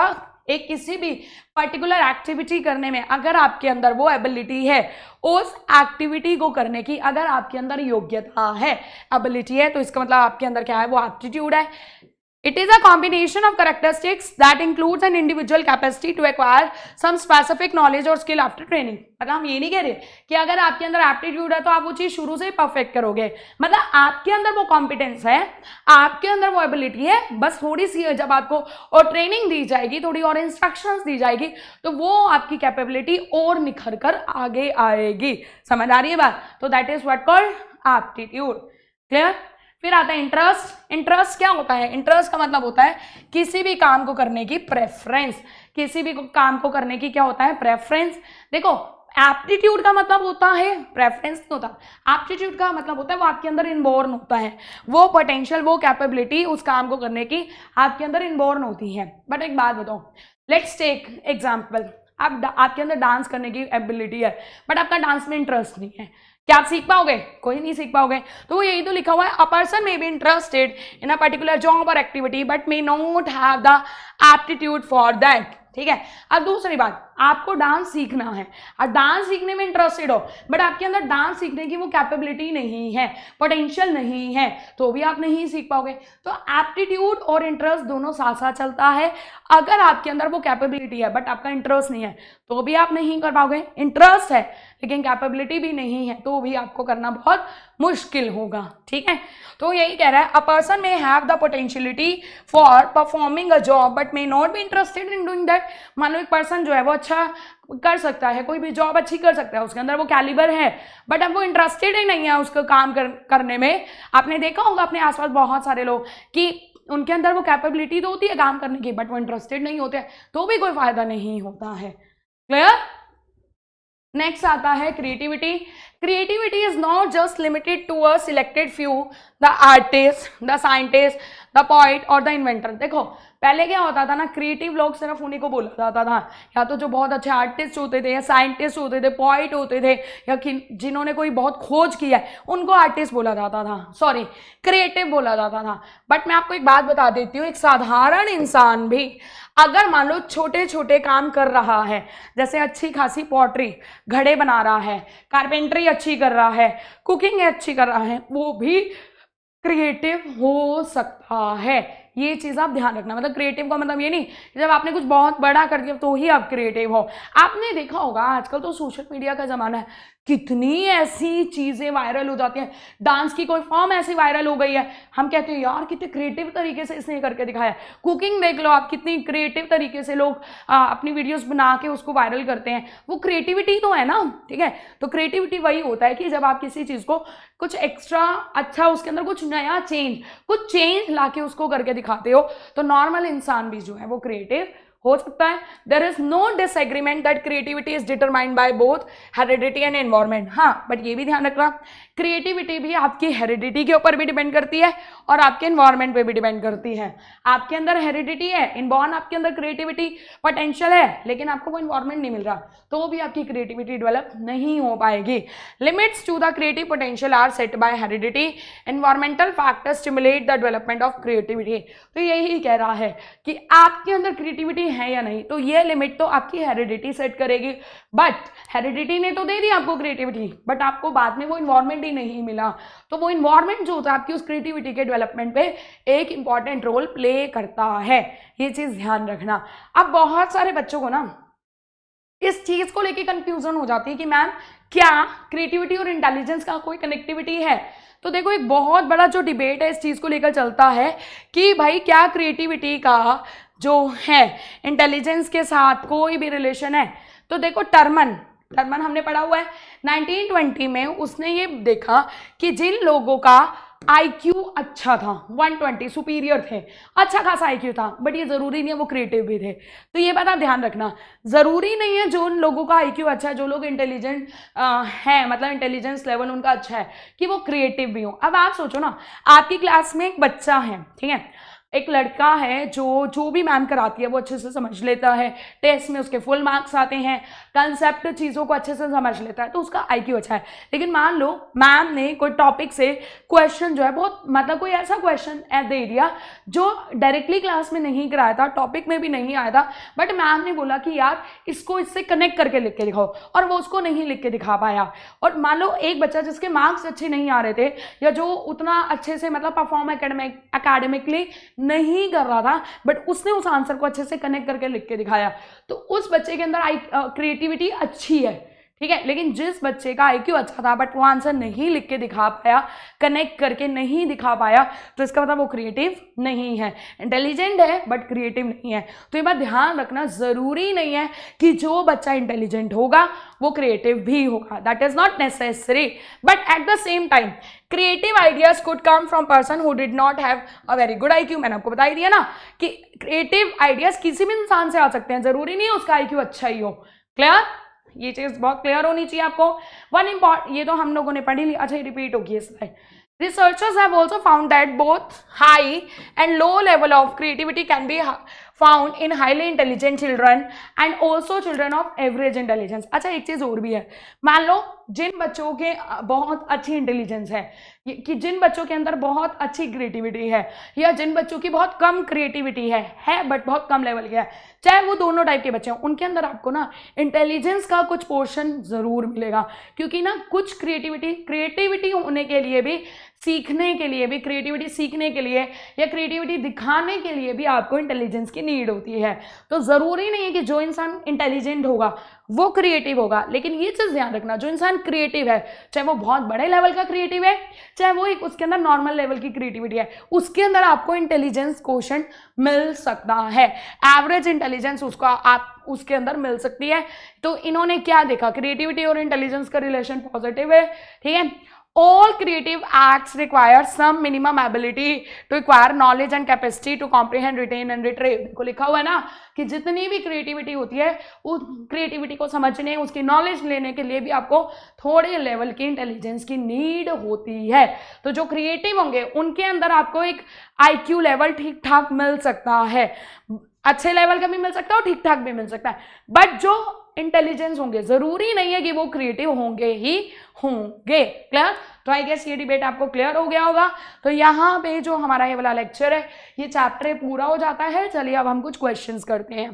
एक किसी भी पर्टिकुलर एक्टिविटी करने में अगर आपके अंदर वो एबिलिटी है, उस एक्टिविटी को करने की अगर आपके अंदर योग्यता है, एबिलिटी है, तो इसका मतलब आपके अंदर क्या है, वो एप्टीट्यूड है। It is a combination of characteristics that includes an individual capacity to acquire some specific knowledge or skill after training। मतलब हम ये नहीं कह रहे कि अगर आपके अंदर एप्टीट्यूड है तो आप वो चीज शुरू से ही परफेक्ट करोगे। मतलब आपके अंदर वो कॉम्पिटेंस है, आपके अंदर वो एबिलिटी है, बस थोड़ी सी जब आपको और ट्रेनिंग दी जाएगी, थोड़ी और इंस्ट्रक्शंस दी जाएगी, तो वो आपकी कैपेबिलिटी और निखर कर आगे आएगी। समझ आ रही है बात? तो that is what called aptitude. Clear? फिर आता है इंटरेस्ट। इंटरेस्ट क्या होता है? इंटरेस्ट का मतलब होता है किसी भी काम को करने की प्रेफरेंस। किसी भी काम को करने की क्या होता है? प्रेफरेंस। देखो, एप्टीट्यूड का मतलब होता है प्रेफरेंस नहीं होता। एप्टीट्यूड का मतलब होता है वो आपके अंदर इनबॉर्न होता है, वो पोटेंशियल, वो कैपेबिलिटी उस काम को करने की आपके अंदर इनबॉर्न होती है। बट एक बात बताओ, लेट्स टेक एग्जाम्पल, आपके अंदर डांस करने की एबिलिटी है बट आपका डांस में इंटरेस्ट नहीं है, क्या आप सीख पाओगे? कोई नहीं सीख पाओगे। तो यही तो लिखा हुआ है, a person may be interested in a particular job और activity but may not have the aptitude for that. ठीक है। अब दूसरी बात, आपको डांस सीखना है और डांस सीखने में इंटरेस्टेड हो बट आपके अंदर डांस सीखने की वो कैपेबिलिटी नहीं है, पोटेंशियल नहीं है, तो भी आप नहीं सीख पाओगे। तो एप्टीट्यूड और इंटरेस्ट दोनों साथ साथ चलता है। अगर आपके अंदर वो कैपेबिलिटी है बट आपका इंटरेस्ट नहीं है तो भी आप नहीं कर पाओगे। इंटरेस्ट है लेकिन कैपेबिलिटी भी नहीं है तो भी आपको करना बहुत मुश्किल होगा। ठीक है। तो यही कह रहा है, a person may have the potentiality for performing a job but may not be interested in doing that. मान लो एक पर्सन जो है वो अच्छा कर सकता है, कोई भी जॉब अच्छी कर सकता है, उसके अंदर वो कैलिबर है बट अब वो इंटरेस्टेड ही नहीं है उसको काम करने में। आपने देखा होगा अपने आसपास बहुत सारे लोग कि उनके अंदर वो कैपेबिलिटी तो होती है काम करने की बट वो इंटरेस्टेड नहीं होते, तो भी कोई फायदा नहीं होता है। क्लियर? नेक्स्ट आता है creativity. Creativity is not just limited to a selected few, the artist, the scientist, the poet और द इन्वेंटर। देखो, पहले क्या होता था ना, क्रिएटिव लोग सिर्फ उन्हीं को बोला जाता था, या तो जो बहुत अच्छे आर्टिस्ट होते थे या साइंटिस्ट होते थे, पोइट होते थे, या जिन्होंने कोई बहुत खोज किया है उनको आर्टिस्ट बोला जाता था, सॉरी क्रिएटिव बोला जाता था। बट मैं आपको एक बात बता देती हूँ, एक साधारण इंसान भी अगर मान लो छोटे छोटे काम कर रहा है, जैसे अच्छी खासी पॉटरी, घड़े बना रहा है, कारपेंटरी अच्छी कर रहा है, कुकिंग अच्छी कर रहा है, वो भी क्रिएटिव हो सकता है। ये चीज़ आप ध्यान रखना। मतलब क्रिएटिव का मतलब ये नहीं जब आपने कुछ बहुत बड़ा कर दिया तो ही आप क्रिएटिव हो। आपने देखा होगा आजकल तो सोशल मीडिया का ज़माना है, कितनी ऐसी चीज़ें वायरल हो जाती हैं। डांस की कोई फॉर्म ऐसी वायरल हो गई है, हम कहते हैं यार कितने क्रिएटिव तरीके से इसने करके दिखाया। कुकिंग देख लो आप, कितनी क्रिएटिव तरीके से लोग अपनी वीडियोस बना के उसको वायरल करते हैं। वो क्रिएटिविटी तो है ना, ठीक है। तो क्रिएटिविटी वही होता है कि जब आप किसी चीज़ को कुछ एक्स्ट्रा अच्छा, उसके अंदर कुछ नया कुछ चेंज लाके उसको करके दिखाते हो, तो नॉर्मल इंसान भी जो है वो क्रिएटिव हो सकता है। There is no disagreement that creativity is determined by both heredity and environment. हाँ, बट ये भी ध्यान रखना क्रिएटिविटी भी आपकी हेरिडिटी के ऊपर भी डिपेंड करती है और आपके एनवायरमेंट पे भी डिपेंड करती है। आपके अंदर हेरिडिटी है, इनबॉर्न आपके अंदर क्रिएटिविटी पोटेंशियल है, लेकिन आपको वो एनवायरमेंट नहीं मिल रहा, तो भी आपकी क्रिएटिविटी डेवलप नहीं हो पाएगी। Limits to the creative potential are set by heredity, environmental factors stimulate the development of creativity. तो यही कह रहा है कि आपके अंदर क्रिएटिविटी है या नहीं, तो ये लिमिट तो आपकी हेरिडिटी सेट करेगी। बट हेरिडिटी ने तो दे दी आपको क्रिएटिविटी, बट आपको बाद में वो इन्वायरमेंट ही नहीं मिला, तो वो इन्वायरमेंट जो होता है आपकी उस क्रिएटिविटी के डेवलपमेंट पे एक इंपॉर्टेंट रोल प्ले करता है। ये चीज ध्यान रखना। अब बहुत सारे बच्चों को ना इस चीज को लेके कंफ्यूजन हो जाती है कि मैम क्या क्रिएटिविटी और इंटेलिजेंस का कोई कनेक्टिविटी है। तो देखो एक बहुत बड़ा जो डिबेट है इस चीज को लेकर चलता है कि भाई क्या क्रिएटिविटी का जो है इंटेलिजेंस के साथ कोई भी रिलेशन है। तो देखो टर्मन हमने पढ़ा हुआ है 1920 में, उसने ये देखा कि जिन लोगों का IQ अच्छा था, 120 सुपीरियर थे, अच्छा खासा IQ था, बट ये जरूरी नहीं है वो क्रिएटिव भी थे। तो ये बात आप ध्यान रखना, जरूरी नहीं है जो उन लोगों का IQ अच्छा है, जो लोग इंटेलिजेंट हैं, मतलब इंटेलिजेंस लेवल उनका अच्छा है, कि वो क्रिएटिव भी हो। अब आप सोचो ना, आपकी क्लास में एक बच्चा है, ठीक है, एक लड़का है जो भी मैम कराती है वो अच्छे से समझ लेता है, टेस्ट में उसके फुल मार्क्स आते हैं, कंसेप्ट चीज़ों को अच्छे से समझ लेता है, तो उसका IQ अच्छा है। लेकिन मान लो मैम ने कोई टॉपिक से क्वेश्चन जो है बहुत, मतलब कोई ऐसा क्वेश्चन दे दिया जो डायरेक्टली क्लास में नहीं कराया था, टॉपिक में भी नहीं आया था, बट मैम ने बोला कि यार इसको इससे कनेक्ट करके लिख के दिखाओ, और वो उसको नहीं लिख के दिखा पाया। और मान लो एक बच्चा जिसके मार्क्स अच्छे नहीं आ रहे थे, या जो उतना अच्छे से मतलब परफॉर्म एकेडमिकली नहीं कर रहा था, बट उसने उस आंसर को अच्छे से कनेक्ट करके लिख के दिखाया, तो उस बच्चे के अंदर क्रिएटिविटी अच्छी है, ठीक है। लेकिन जिस बच्चे का IQ अच्छा था बट वो आंसर नहीं लिख के दिखा पाया, कनेक्ट करके नहीं दिखा पाया, तो इसका मतलब वो क्रिएटिव नहीं है। इंटेलिजेंट है बट क्रिएटिव नहीं है। तो ये बात ध्यान रखना, जरूरी नहीं है कि जो बच्चा इंटेलिजेंट होगा वो क्रिएटिव भी होगा, that is not necessary. But at the same time creative ideas could come from person who did not have a very good IQ। मैंने आपको बता ही दिया ना कि क्रिएटिव आइडियाज किसी भी इंसान से आ सकते हैं, जरूरी नहीं है उसका IQ अच्छा ही हो। क्लियर? ये चीज बहुत क्लियर होनी चाहिए आपको। वन इम्पॉर्टेंट, ये तो हम लोगों ने पढ़ी ली, अच्छा रिपीट होगी इस slide. Researchers have also found that both high and low level of creativity can be found in highly intelligent children and also children of average intelligence। अच्छा एक चीज और भी है, मान लो जिन बच्चों के बहुत अच्छी इंटेलिजेंस है, कि जिन बच्चों के अंदर बहुत अच्छी क्रिएटिविटी है, या जिन बच्चों की बहुत कम क्रिएटिविटी है बट बहुत कम लेवल की है, चाहे वो दोनों टाइप के बच्चे हैं, उनके अंदर आपको ना इंटेलिजेंस का कुछ पोर्शन जरूर मिलेगा। क्योंकि ना कुछ क्रिएटिविटी होने के लिए भी, सीखने के लिए भी, क्रिएटिविटी सीखने के लिए या क्रिएटिविटी दिखाने के लिए भी आपको इंटेलिजेंस की नीड होती है। तो जरूरी नहीं है कि जो इंसान इंटेलिजेंट होगा वो क्रिएटिव होगा, लेकिन ये चीज ध्यान रखना, जो इंसान क्रिएटिव है, चाहे वो बहुत बड़े लेवल का क्रिएटिव है, चाहे वो एक उसके अंदर नॉर्मल लेवल की क्रिएटिविटी है, उसके अंदर आपको इंटेलिजेंस क्वोशंट मिल सकता है। एवरेज इंटेलिजेंस उसका आप उसके अंदर मिल सकती है। तो इन्होंने क्या देखा, क्रिएटिविटी और इंटेलिजेंस का रिलेशन पॉजिटिव है, ठीक है। All creative acts require some minimum ability to acquire knowledge and capacity to comprehend, retain and retrieve। देखो लिखा हुआ है ना कि जितनी भी क्रिएटिविटी होती है, उस क्रिएटिविटी को समझने, उसकी नॉलेज लेने के लिए भी आपको थोड़े लेवल की इंटेलिजेंस की नीड होती है। तो जो क्रिएटिव होंगे उनके अंदर आपको एक IQ लेवल ठीक ठाक मिल सकता है, अच्छे लेवल का भी मिल सकता है और ठीक ठाक भी मिल सकता है। बट जो इंटेलिजेंस होंगे जरूरी नहीं है कि वो क्रिएटिव होंगे ही होंगे। क्लियर? तो आई गेस ये डिबेट आपको क्लियर हो गया होगा। तो यहाँ पे जो हमारा ये वाला लेक्चर है, ये चैप्टर पूरा हो जाता है। चलिए अब हम कुछ क्वेश्चंस करते हैं।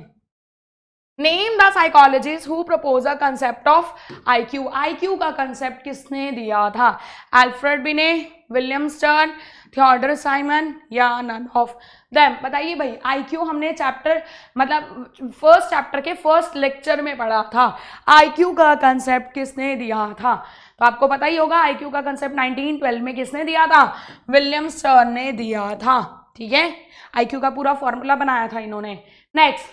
Name the psychologist who propose a concept of IQ. IQ का कंसेप्ट किसने दिया था? अल्फ्रेड बिने, विलियम स्टर्न, थियोडर साइमन या नन ऑफ देम। बताइए भाई, आईक्यू हमने चैप्टर मतलब फर्स्ट चैप्टर के फर्स्ट लेक्चर में पढ़ा था। आईक्यू का कंसेप्ट किसने दिया था? तो आपको पता ही होगा आईक्यू का कंसेप्ट 1912 में किसने दिया था? विलियम स्टर्न ने दिया था। ठीक है, आईक्यू का पूरा फॉर्मूला बनाया था इन्होंने। Next,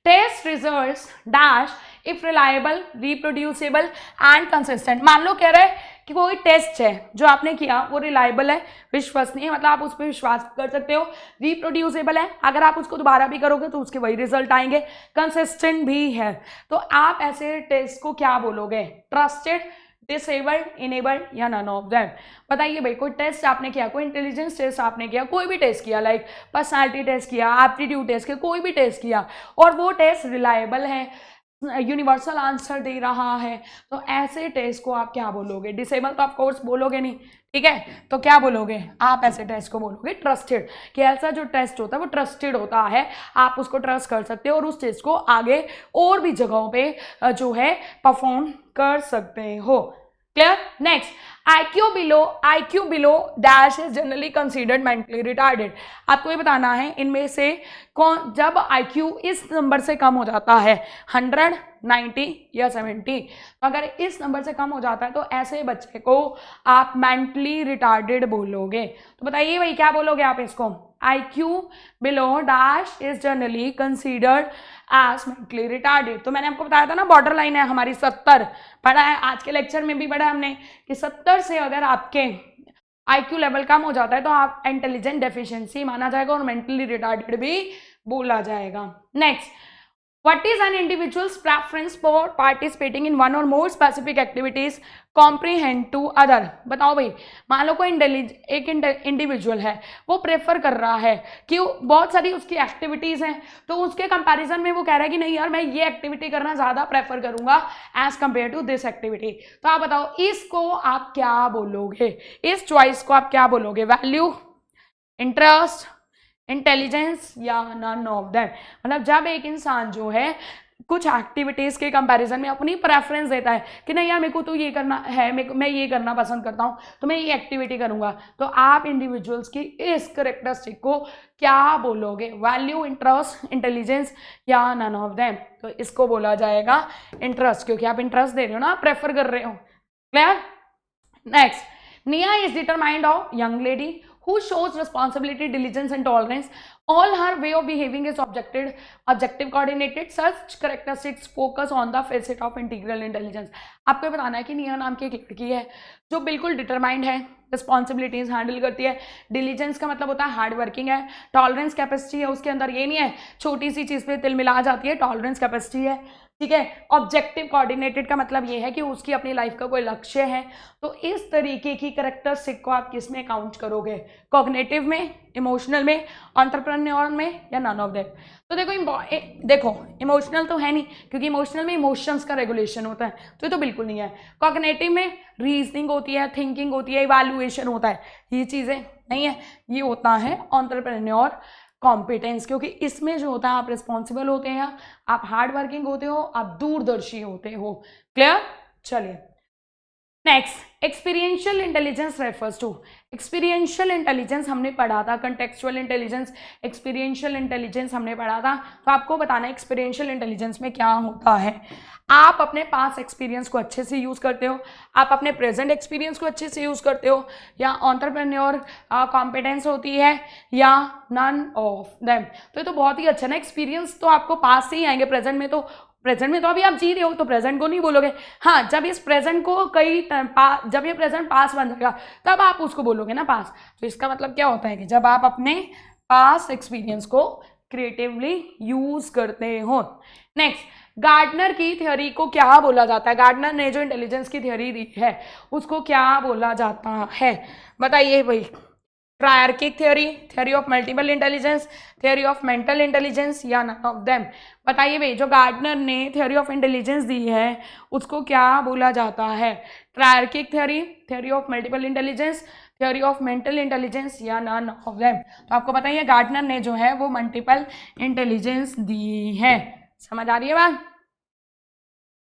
test results dash if reliable, reproducible and consistent. मान लो कह रहे हैं कि कोई टेस्ट है जो आपने किया वो रिलायबल है, विश्वसनीय, मतलब आप उस पर विश्वास कर सकते हो, रिप्रोड्यूसेबल है, अगर आप उसको दोबारा भी करोगे तो उसके वही रिजल्ट आएंगे, कंसिस्टेंट भी है। तो आप ऐसे टेस्ट को क्या बोलोगे? ट्रस्टेड, डिसेबल्ड, इनेबल्ड या नन ऑफ देम। बताइए भाई, कोई टेस्ट आपने किया, कोई इंटेलिजेंस टेस्ट आपने किया, कोई भी टेस्ट किया, लाइक पर्सनालिटी टेस्ट किया, एप्टीट्यूड टेस्ट किया, कोई भी टेस्ट किया और वो टेस्ट रिलायबल है, यूनिवर्सल आंसर दे रहा है, तो ऐसे टेस्ट को आप क्या बोलोगे? डिसेबल तो ऑफ कोर्स बोलोगे नहीं, ठीक है, तो क्या बोलोगे आप? ऐसे टेस्ट को बोलोगे ट्रस्टेड, कि ऐसा जो टेस्ट होता है वो ट्रस्टेड होता है, आप उसको ट्रस्ट कर सकते हो और उस टेस्ट को आगे और भी जगहों पे जो है परफॉर्म कर सकते हो। Clear? Next, IQ below dash is generally considered mentally retarded. आपको ये बताना है इनमें से कौन, जब IQ इस नंबर से कम हो जाता है 100, 90 या 70, तो अगर इस नंबर से कम हो जाता है तो ऐसे बच्चे को आप मेंटली रिटार्डेड बोलोगे। तो बताइए भाई क्या बोलोगे आप इसको? IQ below dash is generally considered as mentally retarded. तो मैंने आपको बताया था ना, बॉर्डर लाइन है हमारी 70, पढ़ा है आज के लेक्चर में भी पढ़ा हमने कि 70 से अगर आपके IQ लेवल कम हो जाता है तो आप इंटेलिजेंट डेफिशिएंसी माना जाएगा और मेंटली रिटार्डेड भी बोला जाएगा। Next, what is an individual's preference for participating in one or more specific activities comprehend to other। बताओ भाई, मान लो कोई एक इंडिविजुअल है, वो प्रेफर कर रहा है कि बहुत सारी उसकी एक्टिविटीज हैं, तो उसके कंपैरिजन में वो कह रहा है कि नहीं यार मैं ये एक्टिविटी करना ज्यादा प्रेफर करूंगा as compare to this activity. तो आप बताओ इसको आप क्या बोलोगे? इस चॉइस को आप क्या बोलोगे? वैल्यू, इंटरेस्ट, इंटेलिजेंस या नन ऑफ दैट। मतलब जब एक इंसान जो है कुछ एक्टिविटीज के कंपैरिजन में अपनी प्रेफरेंस देता है कि नहीं यार मेरे को तो ये करना है, मैं ये करना पसंद करता हूँ तो मैं ये एक्टिविटी करूंगा, तो आप इंडिविजुअल्स की इस करेक्टरिस्टिक को क्या बोलोगे? वैल्यू, इंटरेस्ट, इंटेलिजेंस या नन ऑफ देम। तो इसको बोला जाएगा इंटरेस्ट, क्योंकि आप इंटरेस्ट दे रहे हो ना, प्रेफर कर रहे हो। Clear? Next, Nia is determined of young lady who shows responsibility, diligence and tolerance. All her way of behaving is objective coordinated. Such characteristics focus on the facet of integral intelligence. आपको बताना है कि निया नाम की एक लड़की है जो बिल्कुल डिटरमाइंड है, रिस्पॉन्सिबिलिटीज हैंडल करती है, डिलीजेंस का मतलब होता है हार्ड वर्किंग है, टॉलरेंस कैपेसिटी है उसके अंदर, ये नहीं है छोटी सी चीज़ पे तिल मिला जाती है, टॉलरेंस कैपेसिटी है, ठीक है। ऑब्जेक्टिव कोऑर्डिनेटेड का मतलब ये है कि उसकी अपनी लाइफ का कोई लक्ष्य है। तो इस तरीके की कैरेक्टरिस्टिक को आप किस में काउंट करोगे? कॉग्निटिव में, इमोशनल में, एंटरप्रेन्योर में या नन ऑफ दैट? तो देखो इमोशनल तो है नहीं, क्योंकि इमोशनल में इमोशंस का रेगुलेशन होता है, तो ये तो बिल्कुल नहीं है। कॉग्निटिव में रीजनिंग होती है, थिंकिंग होती है, इवैल्यूएशन होता है, ये चीज़ें नहीं है। ये होता है एंटरप्रेन्योर कॉम्पिटेंस, क्योंकि इसमें जो होता है आप रिस्पॉन्सिबल होते हैं, आप हार्ड वर्किंग होते हो, आप दूरदर्शी होते हो। क्लियर? चलिए next, experiential intelligence refers to. Experiential intelligence हमने पढ़ा था, कंटेक्चुअल इंटेलिजेंस, एक्सपीरियंशियल इंटेलिजेंस हमने पढ़ा था। तो आपको बताना है एक्सपीरियंशियल इंटेलिजेंस में क्या होता है। आप अपने पास एक्सपीरियंस को अच्छे से यूज़ करते हो, आप अपने प्रेजेंट एक्सपीरियंस को अच्छे से यूज़ करते हो, या एंटरप्रेन्योर कॉम्पिटेंस होती है, या नन ऑफ देम। तो ये तो बहुत ही अच्छा ना, एक्सपीरियंस तो आपको पास से ही आएंगे। प्रेजेंट में तो अभी आप जी रहे हो, तो प्रेजेंट को नहीं बोलोगे। हाँ, जब इस प्रेजेंट को जब ये प्रेजेंट पास बन जाएगा तब आप उसको बोलोगे ना पास। तो इसका मतलब क्या होता है कि जब आप अपने पास एक्सपीरियंस को क्रिएटिवली यूज करते हो। नेक्स्ट, गार्डनर की थ्योरी को क्या बोला जाता है? गार्डनर ने जो इंटेलिजेंस की थ्योरी दी है उसको क्या बोला जाता है? बताइए भाई। Triarchic theory, theory of multiple intelligence, theory of mental intelligence या नन ऑफ देम? बताइए भाई, जो गार्डनर ने थ्योरी ऑफ इंटेलिजेंस दी है उसको क्या बोला जाता है? Triarchic theory, theory of multiple intelligence, theory of mental intelligence या नन ऑफ देम? तो आपको बताइए गार्डनर ने जो है वो मल्टीपल इंटेलिजेंस दी है। समझ आ रही है बात?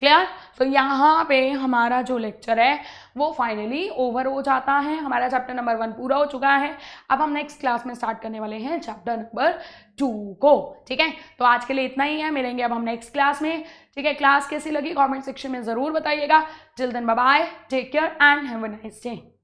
क्लियर। तो यहाँ पे हमारा जो लेक्चर है वो फाइनली ओवर हो जाता है, हमारा चैप्टर नंबर 1 पूरा हो चुका है। अब हम नेक्स्ट क्लास में स्टार्ट करने वाले हैं चैप्टर नंबर 2 को, ठीक है। तो आज के लिए इतना ही है, मिलेंगे अब हम नेक्स्ट क्लास में, ठीक है। क्लास कैसी लगी कमेंट सेक्शन में ज़रूर बताइएगा। Till then bye bye, take care and have a nice day.